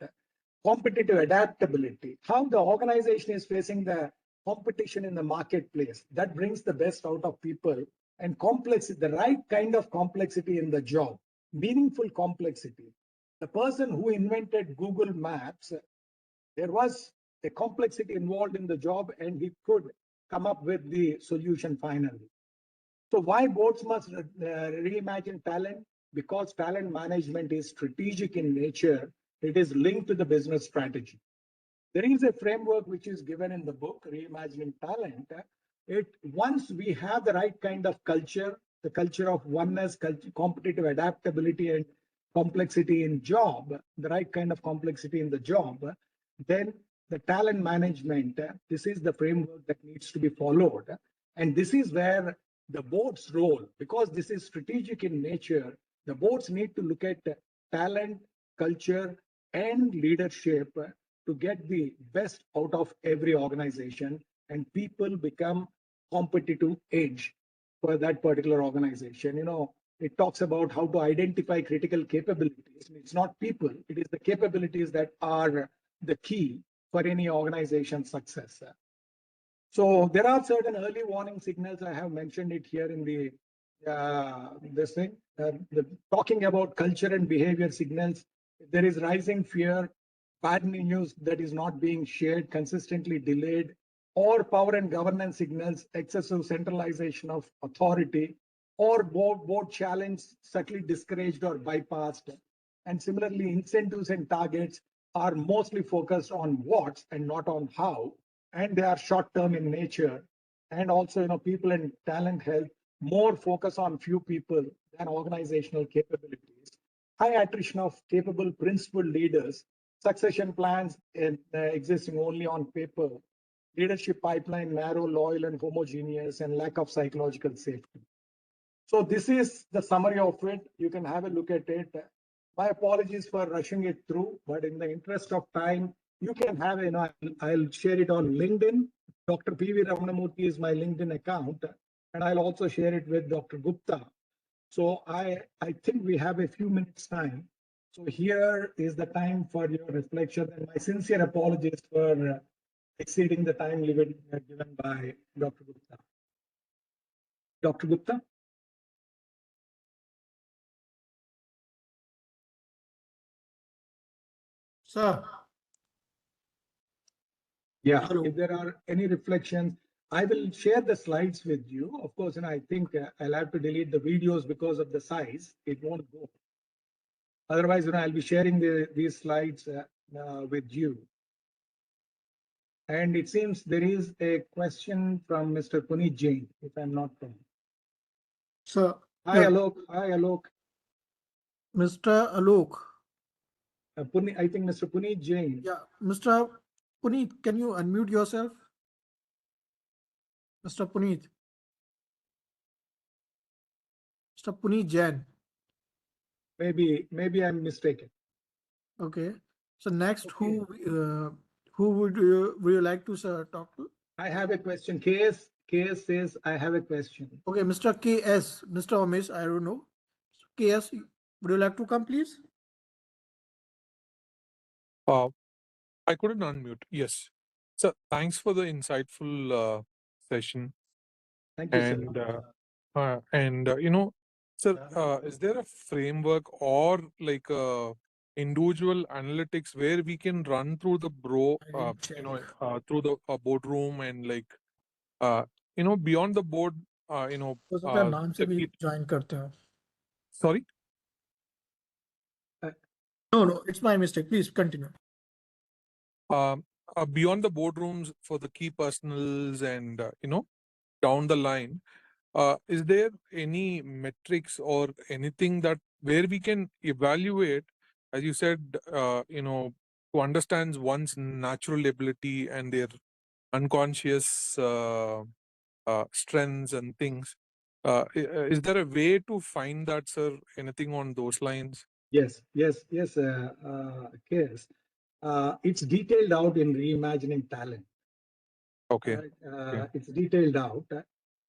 Competitive adaptability, how the organization is facing the competition in the marketplace. That brings the best out of people, and complexity, the right kind of complexity in the job, meaningful complexity. The person who invented Google Maps, there was a complexity involved in the job, and he could come up with the solution finally. So why boards must reimagine talent? Because talent management is strategic in nature. It is linked to the business strategy. There is a framework which is given in the book, Reimagining Talent. Once we have the right kind of culture, the culture of oneness, competitive adaptability, and complexity in job, the right kind of complexity in the job, then the talent management, this is the framework that needs to be followed. And this is where the board's role, because this is strategic in nature, the boards need to look at talent, culture, and leadership to get the best out of every organization, and people become competitive edge for that particular organization. It talks about how to identify critical capabilities. It's not people, it is the capabilities that are the key for any organization success. So there are certain early warning signals. I have mentioned it here in the this thing. Talking about culture and behavior signals, there is rising fear, bad news that is not being shared, consistently delayed, or power and governance signals, excessive centralization of authority, or board challenge subtly discouraged or bypassed. And similarly, incentives and targets are mostly focused on what and not on how, and they are short term in nature. And also, people and talent health more focus on few people than organizational capabilities. High attrition of capable principal leaders, succession plans existing only on paper, leadership pipeline narrow, loyal, and homogeneous, and lack of psychological safety. So this is the summary of it. You can have a look at it. My apologies for rushing it through, but in the interest of time, you can have, I'll share it on LinkedIn. Dr. P.V. Ramana is my LinkedIn account. and I'll also share it with Dr. Gupta. So I think we have a few minutes time. So here is the time for your reflection, and my sincere apologies for exceeding the time given by Dr. Gupta. Dr. Gupta? Sir, Yeah, hello. if there are any reflections, I will share the slides with you. Of course, and I think I'll have to delete the videos because of the size. It won't go. Otherwise, I'll be sharing these slides with you. And it seems there is a question from Mr. Puneet Jain, if I'm not wrong. Sir, Hi, yeah, Alok. Hi, Alok. Mr. Alok. I think Mr. Puneet Jain. Yeah, Mr. Puneet, can you unmute yourself? Mr. Puneet. Mr. Puneet Jain. Maybe I'm mistaken. Okay. So next, Okay. who would you like to, sir, talk to? I have a question. KS says I have a question. Okay, Mr. KS, Mr. Omesh, I don't know. KS, would you like to come, please? Uh, I couldn't unmute. Yes. So thanks for the insightful session. Thank you, sir. Sir, is there a framework or like individual analytics where we can run through the through the boardroom and like, beyond the board, हो सकता है नाम से the भी key- join करते हो. sorry. No, it's my mistake. Please continue. Beyond the boardrooms for the key personals and down the line, is there any metrics or anything that where we can evaluate, as you said, to understand one's natural ability and their unconscious strengths and things? Is there a way to find that, sir? Anything on those lines? Yes. KS. It's detailed out in Reimagining Talent. Okay. It's detailed out.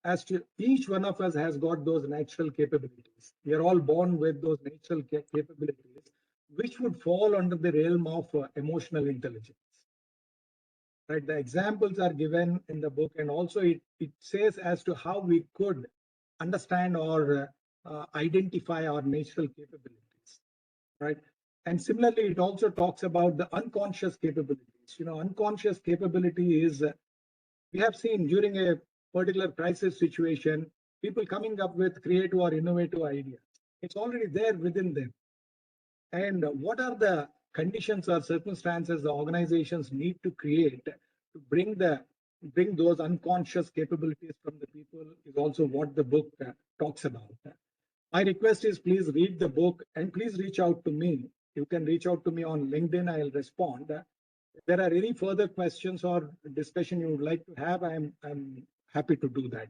As to each one of us has got those natural capabilities. We are all born with those natural capabilities, which would fall under the realm of emotional intelligence. Right. The examples are given in the book, and also it says as to how we could understand or identify our natural capabilities. Right. And similarly, it also talks about the unconscious capabilities. Unconscious capability is we have seen during a particular crisis situation, people coming up with creative or innovative ideas. It's already there within them. And what are the conditions or circumstances the organizations need to create to bring those unconscious capabilities from the people is also what the book talks about. My request is please read the book and please reach out to me. You can reach out to me on LinkedIn. I'll respond. If there are any further questions or discussion you would like to have, I'm happy to do that.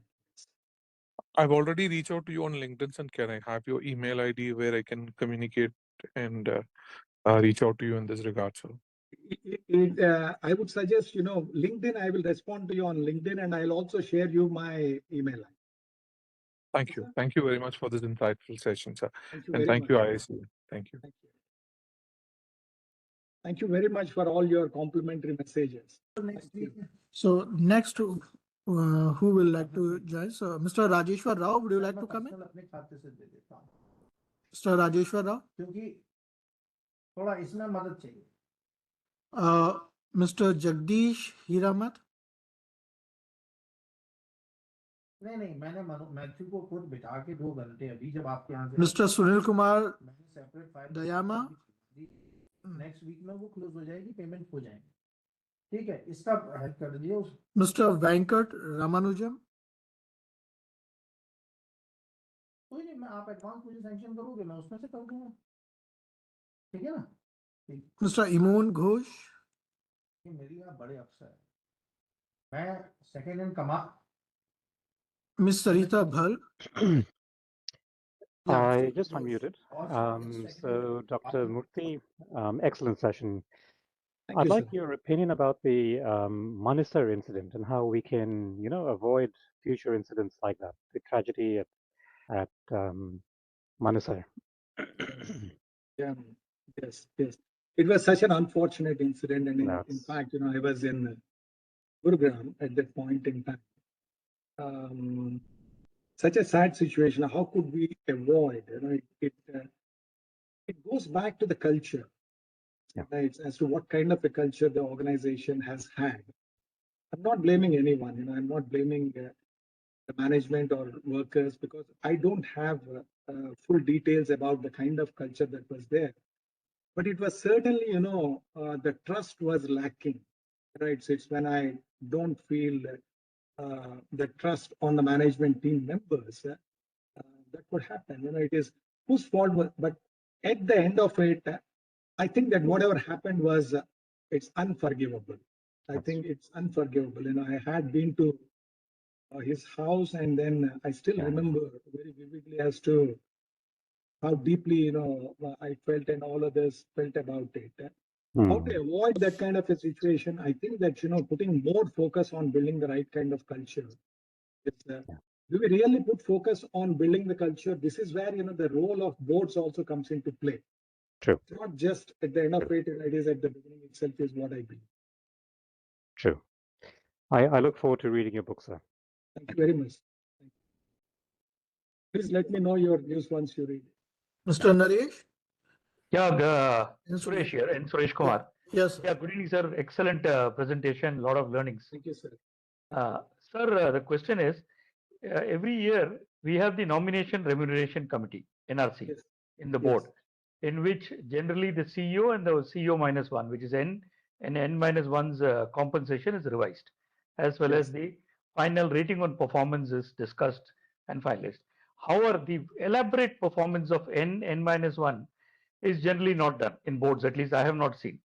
I've already reached out to you on LinkedIn, and can I have your email ID where I can communicate and reach out to you in this regard, sir? I would suggest, LinkedIn, I will respond to you on LinkedIn, and I'll also share you my email ID. Thank you. Thank you very much for this insightful session, sir. Thank you And very thank much. you, IIC. Thank you. Thank you. Thank you very much for all your complimentary messages. So next, who will like to join? So Mr. Rajeshwar Rao, would you like to come in? Mr. Rajeshwar Rao? थोड़ा इसमें मदद चाहिए. Mr. Jagdish Hiramat? नहीं मैंने Matthew को खुद बिठा के 2 घंटे अभी जब आपके यहाँ से Mr. Sunil Kumar मैंने separate file Dayama? Next week में वो क्लोज हो जाएगी, पेमेंट हो जाएंगे. ठीक है, इसका हेल्प कर दीजिए. Mr. Venkat Ramanujam? कोई नहीं, मैं आप एडवांस मुझे सैंक्शन करोगे, मैं उसमें से कर दूंगा. ठीक है ना? Mr. Imun Ghosh? ये मेरी यहाँ बड़े अफसर है. मैं सेकेंड हैंड कमा. Miss Sarita Bhal? I just unmuted. So, Dr. Murthy, excellent session. Thank I'd you, like sir. your opinion about the Manesar incident and how we can, avoid future incidents like that. The tragedy at Manesar. Yeah, yes, yes. It was such an unfortunate incident, and in That's fact, I was in Gurugram at that point in time. Such a sad situation. How could we avoid? It goes back to the culture, yeah. right? As to what kind of a culture the organization has had. I'm not blaming anyone. I'm not blaming the management or workers because I don't have full details about the kind of culture that was there. But it was certainly, the trust was lacking, right? So it's when I don't feel the trust on the management team members that could happen. It is whose fault was, but at the end of it, I think that whatever happened was it's unforgivable. I That's think it's unforgivable. I had been to his house, and then I still yeah. remember very vividly as to how deeply I felt and all others felt about it. How Hmm. to avoid that kind of a situation? I think that putting more focus on building the right kind of culture. It's, Yeah. do we really put focus on building the culture? This is where the role of boards also comes into play. True. It's not just at the end of True. it, it is at the beginning itself, is what I believe. True. I look forward to reading your book, sir. Thank you very much. Please let me know your views once you read it. Mr. Naresh? Yeah, Yes, Suresh here and Suresh Kumar. yes. Yeah, good evening, sir. Excellent presentation, lot of learnings. Thank you, sir. Sir, the question is, every year we have the Nomination Remuneration Committee, NRC, Yes. in the Yes. board, in which generally the CEO and the CEO minus one, which is N, and N minus one's compensation is revised, as well Yes. as the final rating on performance is discussed and finalized. However, the elaborate performance of N, N minus one is generally not done in boards. At least I have not seen.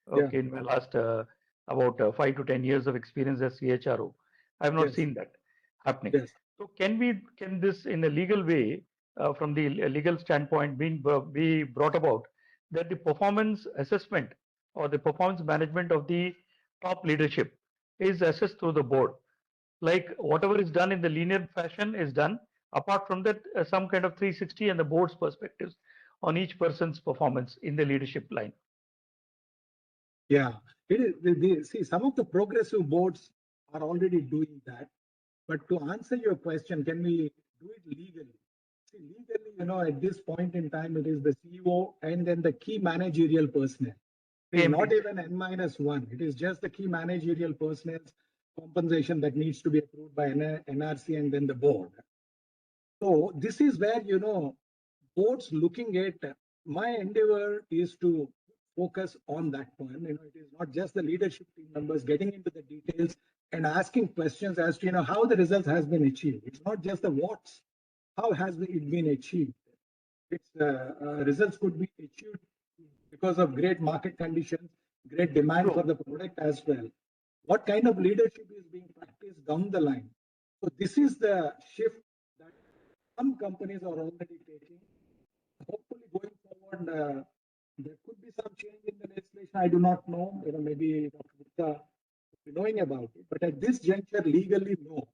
Yeah. Okay, in my last about 5 to 10 years of experience as CHRO, I have not Yes. seen that happening. Yes. So can this in a legal way, from the legal standpoint, be brought about that the performance assessment or the performance management of the top leadership is assessed through the board? Like whatever is done in the linear fashion is done. Apart from that, some kind of 360 and the board's perspectives on each person's performance in the leadership line. Yeah. It is. See, some of the progressive boards are already doing that. But to answer your question, can we do it legally? See, legally, at this point in time, it is the CEO and then the key managerial personnel. It is not KMPs. even N minus one. It is just the key managerial personnel's compensation that needs to be approved by NRC and then the board. So this is where, boards looking at my endeavor is to focus on that point. It is not just the leadership team members getting into the details and asking questions as to, how the results has been achieved. It's not just the what's, how has it been achieved? Its results could be achieved because of great market conditions, great demand for True. the product as well. What kind of leadership is being practiced down the line? So this is the shift that some companies are already taking. Hopefully, going forward, there could be some change in the legislation. I do not know. Maybe Dr. Gupta will be knowing about it. But at this juncture, legally, no.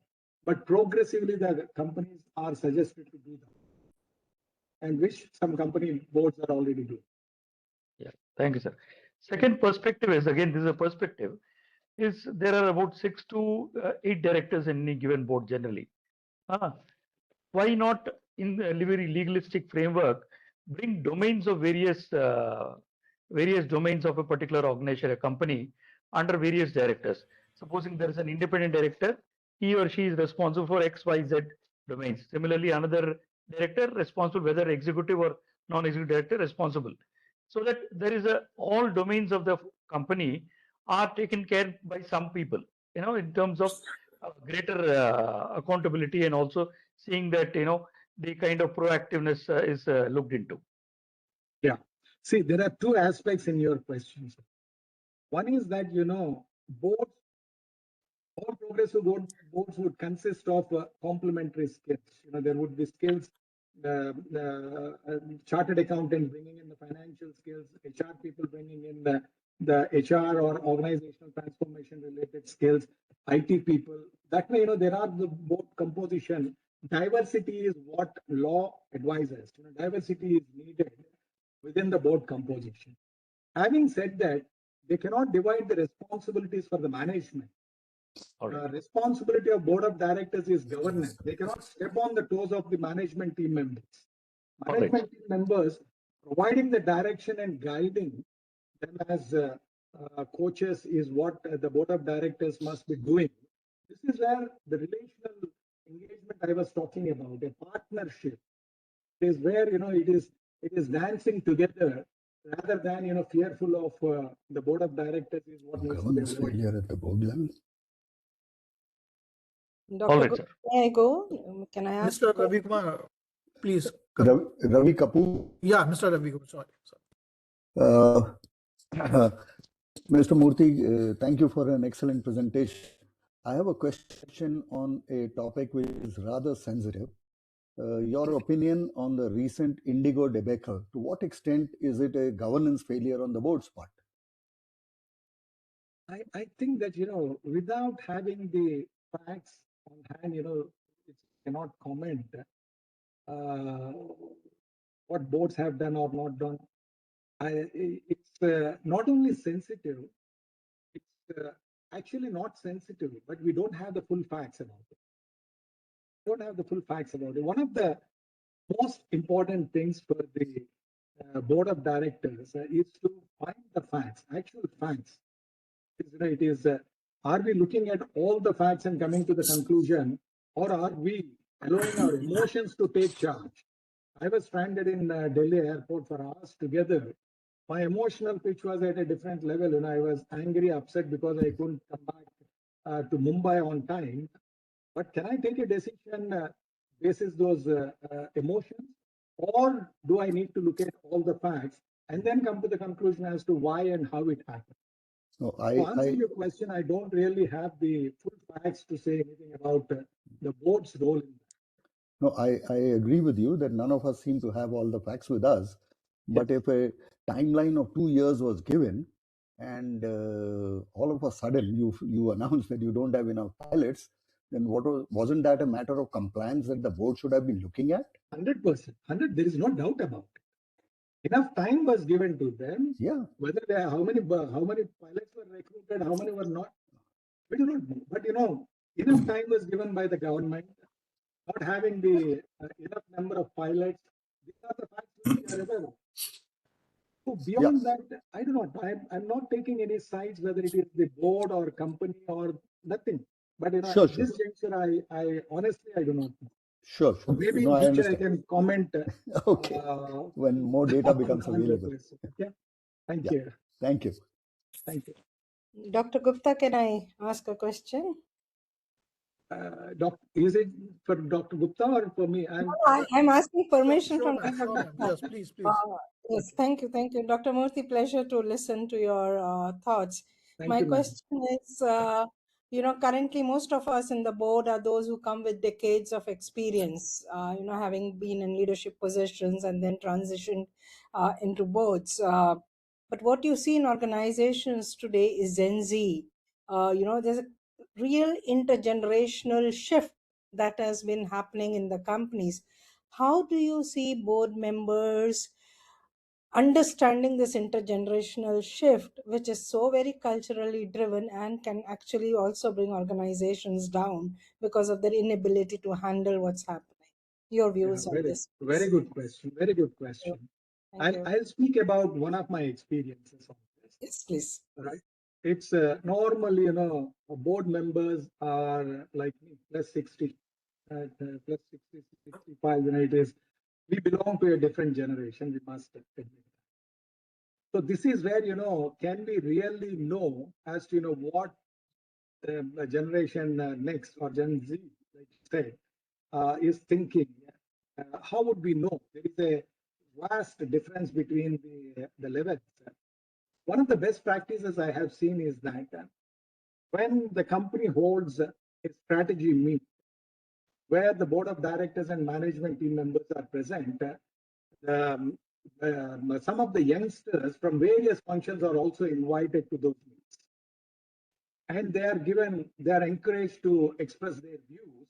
But progressively, the companies are suggested to do that, and which some company boards are already doing. Yeah, thank you, sir. Second perspective is, again, this is a perspective, is there are about 6 to 8 directors in any given board generally. Why not in a very legalistic framework bring domains of various domains of a particular organization, a company, under various directors? Supposing there is an independent director, he or she is responsible for X, Y, Z domains. Similarly, another director responsible, whether executive or non-executive director responsible, so that there is all domains of the company are taken care by some people, in terms of greater accountability, and also seeing that the kind of proactiveness is looked into. Yeah. See, there are two aspects in your questions. One is that, boards, all progressive boards would consist of complementary skills. There would be skills, the chartered accountant bringing in the financial skills, HR people bringing in the the HR or organizational transformation related skills, IT people. That way, there are the board composition. Diversity is what law advises. Diversity is needed within the board composition. Having said that, they cannot divide the responsibilities for the management. Responsibility of board of directors is governance. They cannot step on the toes of the management team members. Management team members providing the direction and guiding them as coaches is what the board of directors must be doing. This is where the relational engagement I was talking about, a partnership, is where it is dancing together rather than fearful of the board of directors is what needs to be Governance avoided. failure at the board level. All Dr. right, Gupta, sir. may I go? Can I ask? Mr. Ravi Kumar, please come. Ravi Kapoor. Yeah, Mr. Ravi Kumar, sorry. Uh, Mr. Murthy, thank you for an excellent presentation. I have a question on a topic which is rather sensitive. Your opinion on the recent Indigo debacle. To what extent is it a governance failure on the board's part? I think that, without having the facts on hand, it cannot comment what boards have done or not done. It's not only sensitive, it's actually not sensitive, but we don't have the full facts about it. Don't have the full facts about it. One of the most important things for the board of directors is to find the facts, actual facts. It is, are we looking at all the facts and coming to the conclusion, or are we allowing our emotions to take charge? I was stranded in Delhi airport for hours together. My emotional pitch was at a different level, and I was angry, upset because I couldn't come back to Mumbai on time. But can I take a decision basis those emotions, or do I need to look at all the facts and then come to the conclusion as to why and how it happened? No, To answer your question, I don't really have the full facts to say anything about the board's role in that. No, I agree with you that none of us seem to have all the facts with us. But if a timeline of 2 years was given and all of a sudden you announce that you don't have enough pilots, then wasn't that a matter of compliance that the board should have been looking at? 100%, 100. There is no doubt about it. Enough time was given to them. Yeah. Whether how many pilots were recruited, how many were not, we do not know. But enough time was given by the government. Not having the enough number of pilots, these are the facts which we are aware of. So beyond that, I do not. I'm not taking any sides, whether it is the board or company or nothing. But Sure, at this juncture, I honestly I do not know. Sure. So maybe No, in I future I understand. can comment. Okay. When more data becomes on the available. question. Okay. Thank Yeah. you. Thank you. Thank you. Dr. Gupta, can I ask a question? Is it for Dr. Gupta or for me? I'm asking permission Sure, from ma'am, Dr. sure, ma'am. Gupta. Yes, please, please. Yes, thank you, thank you. Dr. Murthy, pleasure to listen to your thoughts. Thank My you, ma'am. question is, currently most of us in the board are those who come with decades of experience, having been in leadership positions and then transitioned into boards. But what you see in organizations today is Gen Z. There's a real intergenerational shift that has been happening in the companies. How do you see board members understanding this intergenerational shift, which is so very culturally driven and can actually also bring organizations down because of their inability to handle what's happening? Your views on this? Very good question. Very good question. Thank you. I'll speak about one of my experiences on this. Yes, please. Right. It's normally, board members are like me, plus 60, plus 60, 65. It is, we belong to a different generation. We must admit that. So this is where, can we really know as to, what the generation next or Gen Z, like you said, is thinking. How would we know? There is a vast difference between the levels. One of the best practices I have seen is that when the company holds a strategy meet where the board of directors and management team members are present, the some of the youngsters from various functions are also invited to those meetings, and they are encouraged to express their views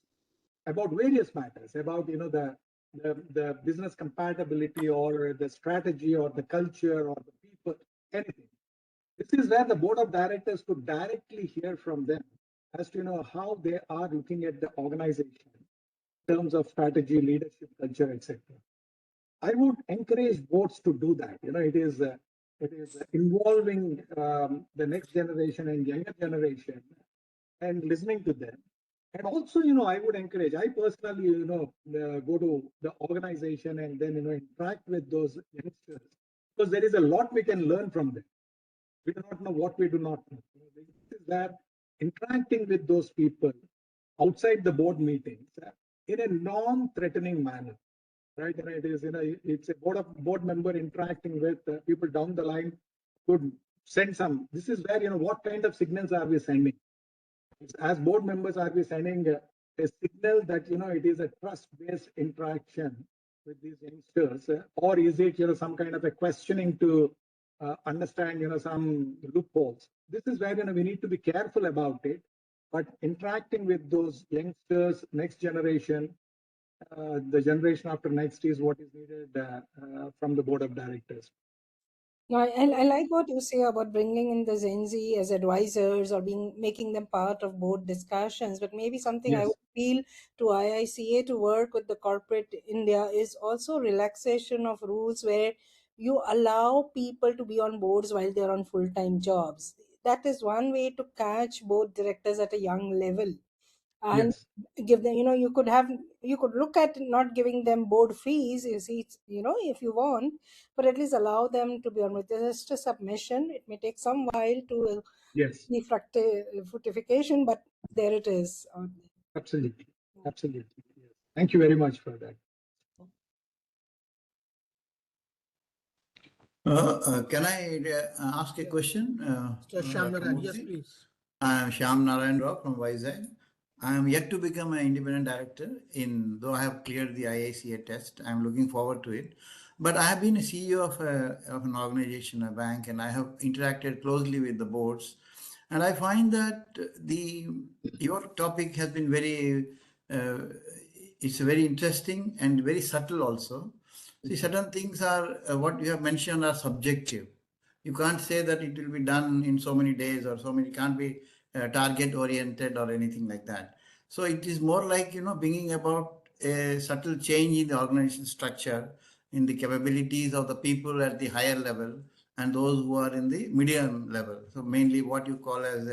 about various matters, about the business compatibility or the strategy or the culture or the people, anything. This is where the board of directors could directly hear from them as to how they are looking at the organization in terms of strategy, leadership, culture, etc. I would encourage boards to do that. It is involving the next generation and younger generation and listening to them. And also, I would encourage, I personally, go to the organization and then, interact with those youngsters, because there is a lot we can learn from them. We do not know what we do not know. This is where interacting with those people outside the board meetings in a non-threatening manner, right? And it's a board member interacting with people down the line could send some. This is where, what kind of signals are we sending? As board members, are we sending a signal that it is a trust-based interaction with these youngsters, or is it some kind of a questioning to understand some loopholes? This is where we need to be careful about it. But interacting with those youngsters, next generation, the generation after next is what is needed from the board of directors. No, I like what you say about bringing in the Gen Z as advisors or making them part of board discussions. But maybe something I Yes. would feel to IICA to work with the corporate India is also relaxation of rules where you allow people to be on boards while they're on full-time jobs. That is one way to catch board directors at a young level and Yes. give them, you could look at not giving them board fees, you see, if you want, but at least allow them to be on with just a submission. It may take some while to Yes. the fructification, but there it is. Absolutely. Absolutely. Yes. Thank you very much for that. Can I ask a question? Shyam Dr. Narayan, yes, Murthy? please. I am Shyam Narayan Rao from Vizag. I am yet to become an independent director, though I have cleared the IICA test. I am looking forward to it. But I have been a CEO of an organization, a bank, and I have interacted closely with the boards. And I find that your topic has been it's very interesting and very subtle also. See, certain things are, what you have mentioned are subjective. You can't say that it will be done in so many days or so many, can't be target oriented or anything like that. So it is more like, bringing about a subtle change in the organization structure, in the capabilities of the people at the higher level and those who are in the medium level. So mainly what you call as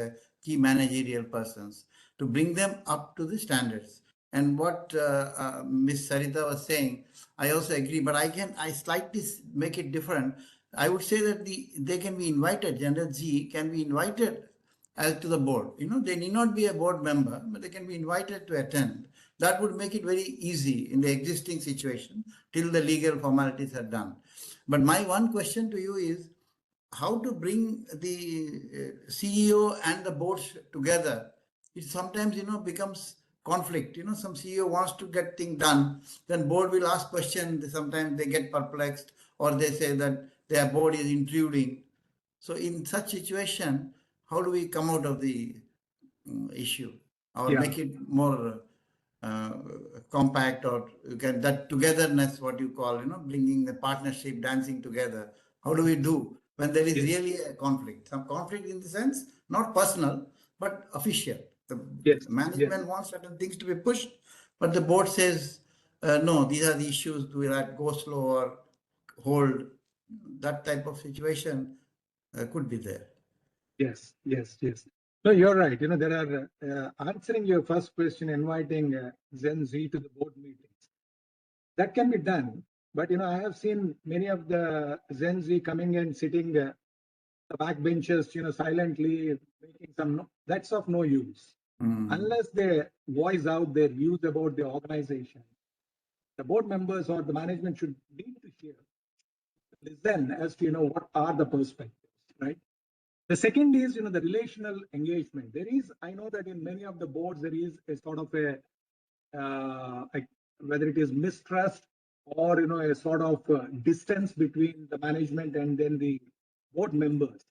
key managerial persons, to bring them up to the standards. And what Ms. Sarita was saying, I also agree, but I slightly make it different. I would say that they can be invited, General Z can be invited as to the board. They need not be a board member, but they can be invited to attend. That would make it very easy in the existing situation till the legal formalities are done. But my one question to you is, how to bring the CEO and the boards together? It sometimes, becomes conflict. Some CEO wants to get things done, then board will ask questions. Sometimes they get perplexed, or they say that their board is intruding. So in such situation, how do we come out of the issue or Yeah. make it more uh, compact, or you can, that togetherness, what you call, bringing the partnership, dancing together? How do we do when there is really a conflict? Some conflict in the sense, not personal, but official. The management wants certain things to be pushed, but the board says, no, these are the issues, we will go slow or hold. That type of situation could be there. Yes. No, you're right. There are, answering your first question, inviting Gen Z to the board meetings. That can be done. But, I have seen many of the Gen Z coming and sitting the backbenchers, silently making that's of no use. Unless they voice out their views about the organization, the board members or the management should need to hear, listen as to, what are the perspectives, right? The second is, the relational engagement. I know that in many of the boards, there is a sort of whether it is mistrust or a sort of distance between the management and then the board members.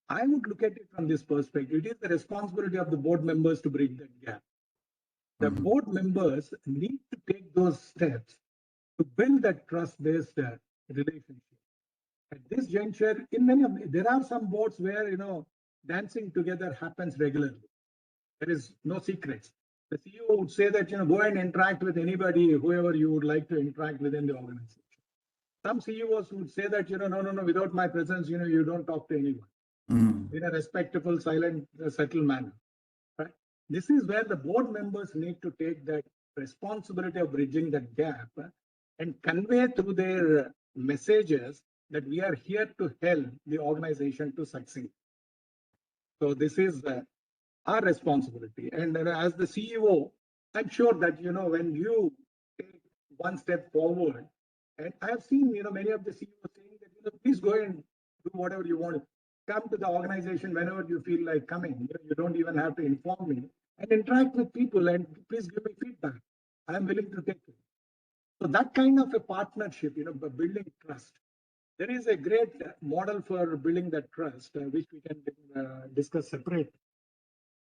I would look at it from this perspective. It is the responsibility of the board members to bridge that gap. The board members need to take those steps to build that trust-based relationship. At this juncture, in many of there are some boards where dancing together happens regularly. There is no secrets. The CEO would say that go and interact with anybody, whoever you would like to interact within the organization. Some CEOs would say that no, without my presence, you don't talk to anyone in a respectful, silent, subtle manner. Right? This is where the board members need to take that responsibility of bridging that gap and convey through their messages that we are here to help the organization to succeed. So this is our responsibility. And as the CEO, I'm sure that when you take one step forward, and I have seen many of the CEOs saying that please go and do whatever you want. Come to the organization whenever you feel like coming. You don't even have to inform me, and interact with people, and please give me feedback. I am willing to take it. So that kind of a partnership, building trust. There is a great model for building that trust, which we can discuss separately.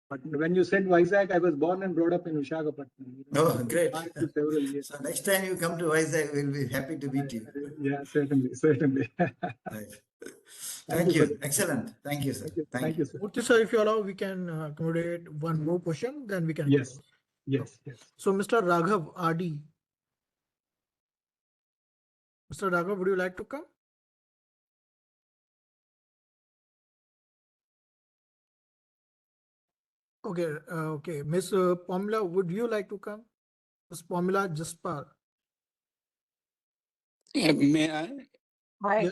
But when you said Vizag, I was born and brought up in Visakhapatnam. Oh, great. Several years. So next time you come to Vizag, we'll be happy to meet you. Yeah, certainly. Right. Thank you. Excellent. Thank you, sir. Thank you, sir. Murthy sir, if you allow, we can accommodate one more question, then we can. Yes. close. Yes. So, Mr. Raghav RD. Mr. Raghav, would you like to come? Okay, okay. Miss Pomila, would you like to come? Miss Pomila Jaspar. May I? Hi. Yeah.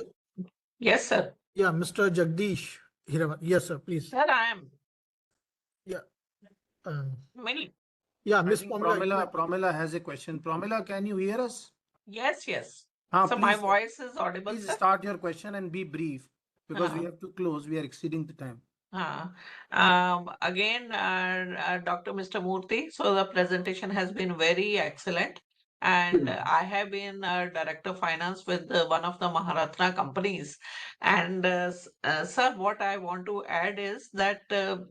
Yes, sir. Yeah, Mr. Jagdish Hiravan. Yes, sir, please. Sir, I am. Yeah. Many. Yeah, I Miss think Pomila. Pramila has a question. Pramila, can you hear us? Yes. So So my voice is audible, please sir? start your question and be brief because we have to close. We are exceeding the time. Again, Dr. Mr. Murthy, so the presentation has been very excellent. And I have been a director of finance with one of the Maharatna companies. And sir, what I want to add is that the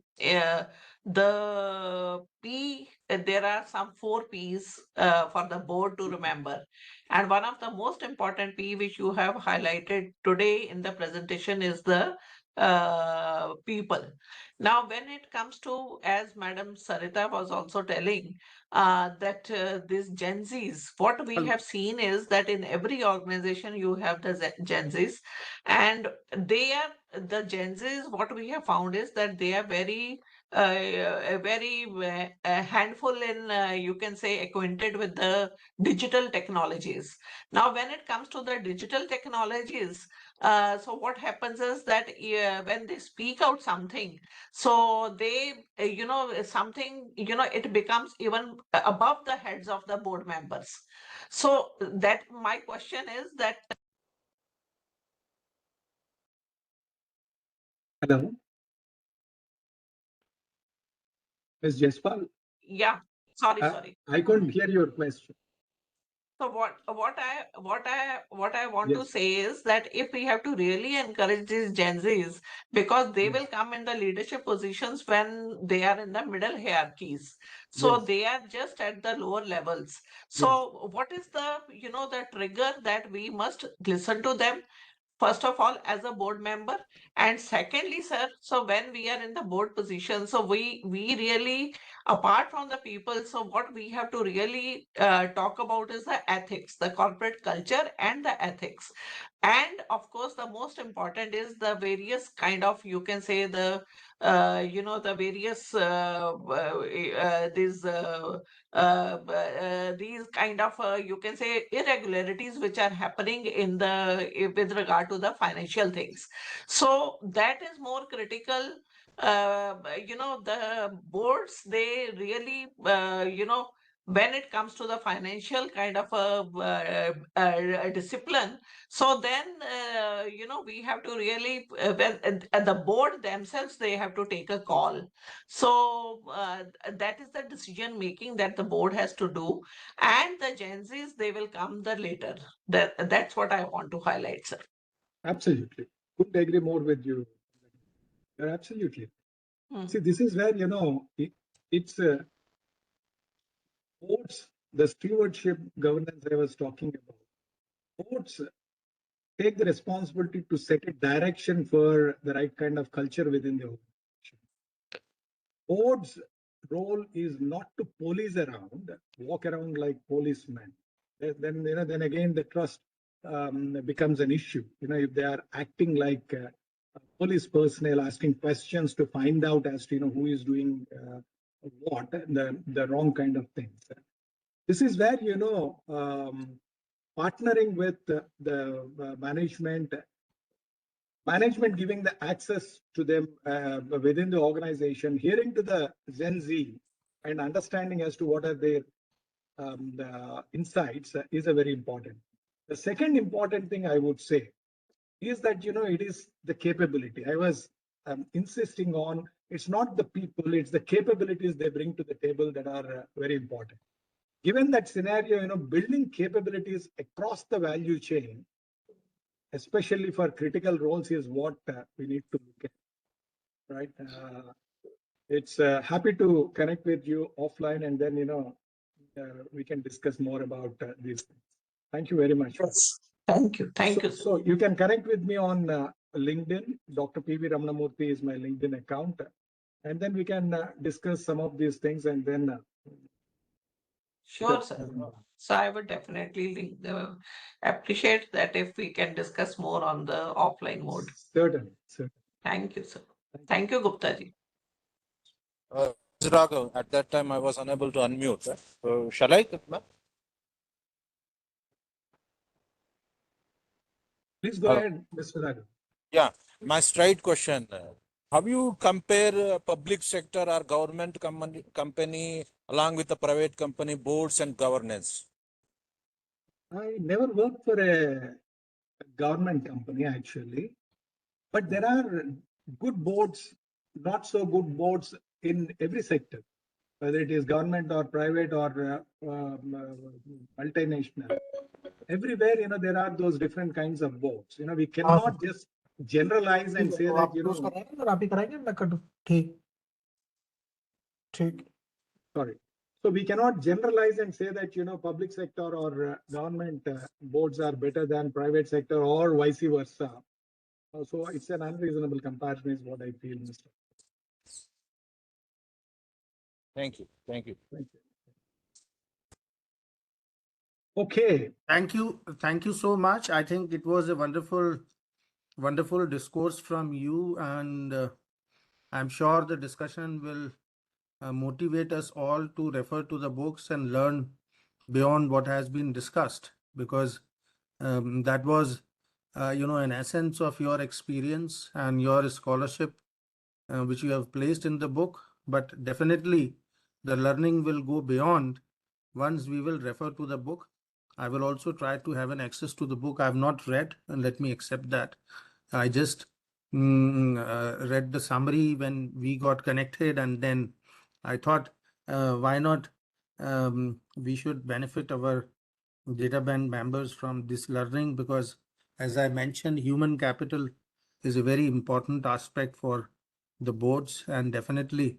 P, there are some 4 Ps for the board to remember. And one of the most important P which you have highlighted today in the presentation is the people. Now, when it comes to, as Madam Sarita was also telling, that these Gen Zs, what we have seen is that in every organization you have the Gen Zs, and they are the Gen Zs. What we have found is that they are very a handful in you can say acquainted with the digital technologies. Now, when it comes to the digital technologies, so what happens is that when they speak out something, so they, something, it becomes even above the heads of the board members. So that my question is that. Hello. Ms. Jaspal. Yeah, sorry. I couldn't hear your question. So what I want to Yes. say is that if we have to really encourage these Gen Zs, because they Yes. will come in the leadership positions when they are in the middle hierarchies. So Yes. they are just at the lower levels. So what is the, the trigger that we must listen to them? First of all, as a board member, and secondly, sir, so when we are in the board position, so we really, apart from the people, so what we have to really talk about is the ethics, the corporate culture and the ethics. And of course, the most important is the various kind of, you can say, the the various these kind of you can say irregularities which are happening in the with regard to the financial things. So that is more critical. The boards, they really when it comes to the financial kind of a discipline. So then, we have to really, the board themselves, they have to take a call. So that is the decision making that the board has to do. And the Gen Zs, they will come the later. That's what I want to highlight, sir. Absolutely. Couldn't agree more with you. You're absolutely. Hmm. See, this is where, it's boards, the stewardship governance I was talking about. Boards take the responsibility to set a direction for the right kind of culture within the organization. Board's role is not to police around, walk around like policemen. Then again the trust becomes an issue. If they are acting like police personnel, asking questions to find out as to who is doing what, the wrong kind of things. This is where partnering with the management giving the access to them within the organization, hearing to the Gen Z and understanding as to what are their the insights is a very important. The second important thing I would say is that it is the capability. I was insisting on, it's not the people, it's the capabilities they bring to the table that are very important. Given that scenario, building capabilities across the value chain, especially for critical roles, is what we need to look at, right? It's happy to connect with you offline, and then we can discuss more about these things. Thank you very much. Yes. Thank you. Thank you. So you can connect with me on LinkedIn. Dr. P.V. Ramana is my LinkedIn account, and then we can discuss some of these things, and then. Sure, sir. So I would definitely appreciate that if we can discuss more on the offline mode. Certainly. Thank you, sir. Thank you, Gupta ji. Raghav, at that time I was unable to unmute. So shall I? Please go ahead, Mr. Raghav. Yeah, my straight question. How you compare public sector or government company along with the private company boards and governance? I never worked for a government company actually, but there are good boards, not so good boards in every sector, whether it is government or private or multinational. Everywhere, there are those different kinds of boards. We cannot just generalize and say that, sorry. So we cannot generalize and say that, public sector or government boards are better than private sector or vice versa. So it's an unreasonable comparison is what I feel, Mr. Thank you. Thank you. Thank you. Okay. Thank you. Thank you so much. I think it was a wonderful discourse from you, and I'm sure the discussion will motivate us all to refer to the books and learn beyond what has been discussed, because that was an essence of your experience and your scholarship which you have placed in the book. But definitely the learning will go beyond once we will refer to the book. I will also try to have an access to the book. I have not read, and let me accept that. I just read the summary when we got connected, and then I thought, why not? We should benefit our data band members from this learning, because, as I mentioned, human capital is a very important aspect for the boards, and definitely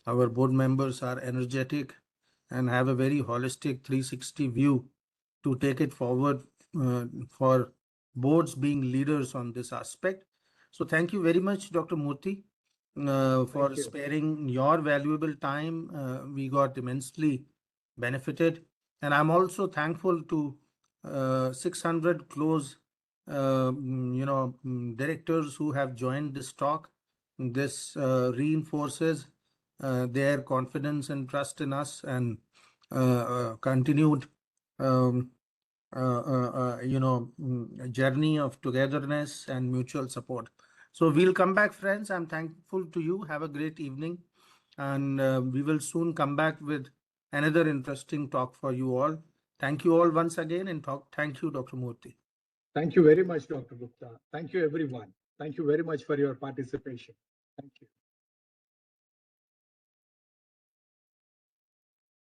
our board members are energetic and have a very holistic 360 view to take it forward for boards being leaders on this aspect. So thank you very much, Dr. Murthy, for sparing your valuable time. We got immensely benefited. And I'm also thankful to 600 close directors who have joined this talk. This reinforces their confidence and trust in us, and continued journey of togetherness and mutual support. So we'll come back, friends. I'm thankful to you. Have a great evening, and we will soon come back with another interesting talk for you all. Thank you all once again, and thank you, Dr. Murthy. Thank you very much, Dr. Gupta. Thank you, everyone. Thank you very much for your participation. Thank you.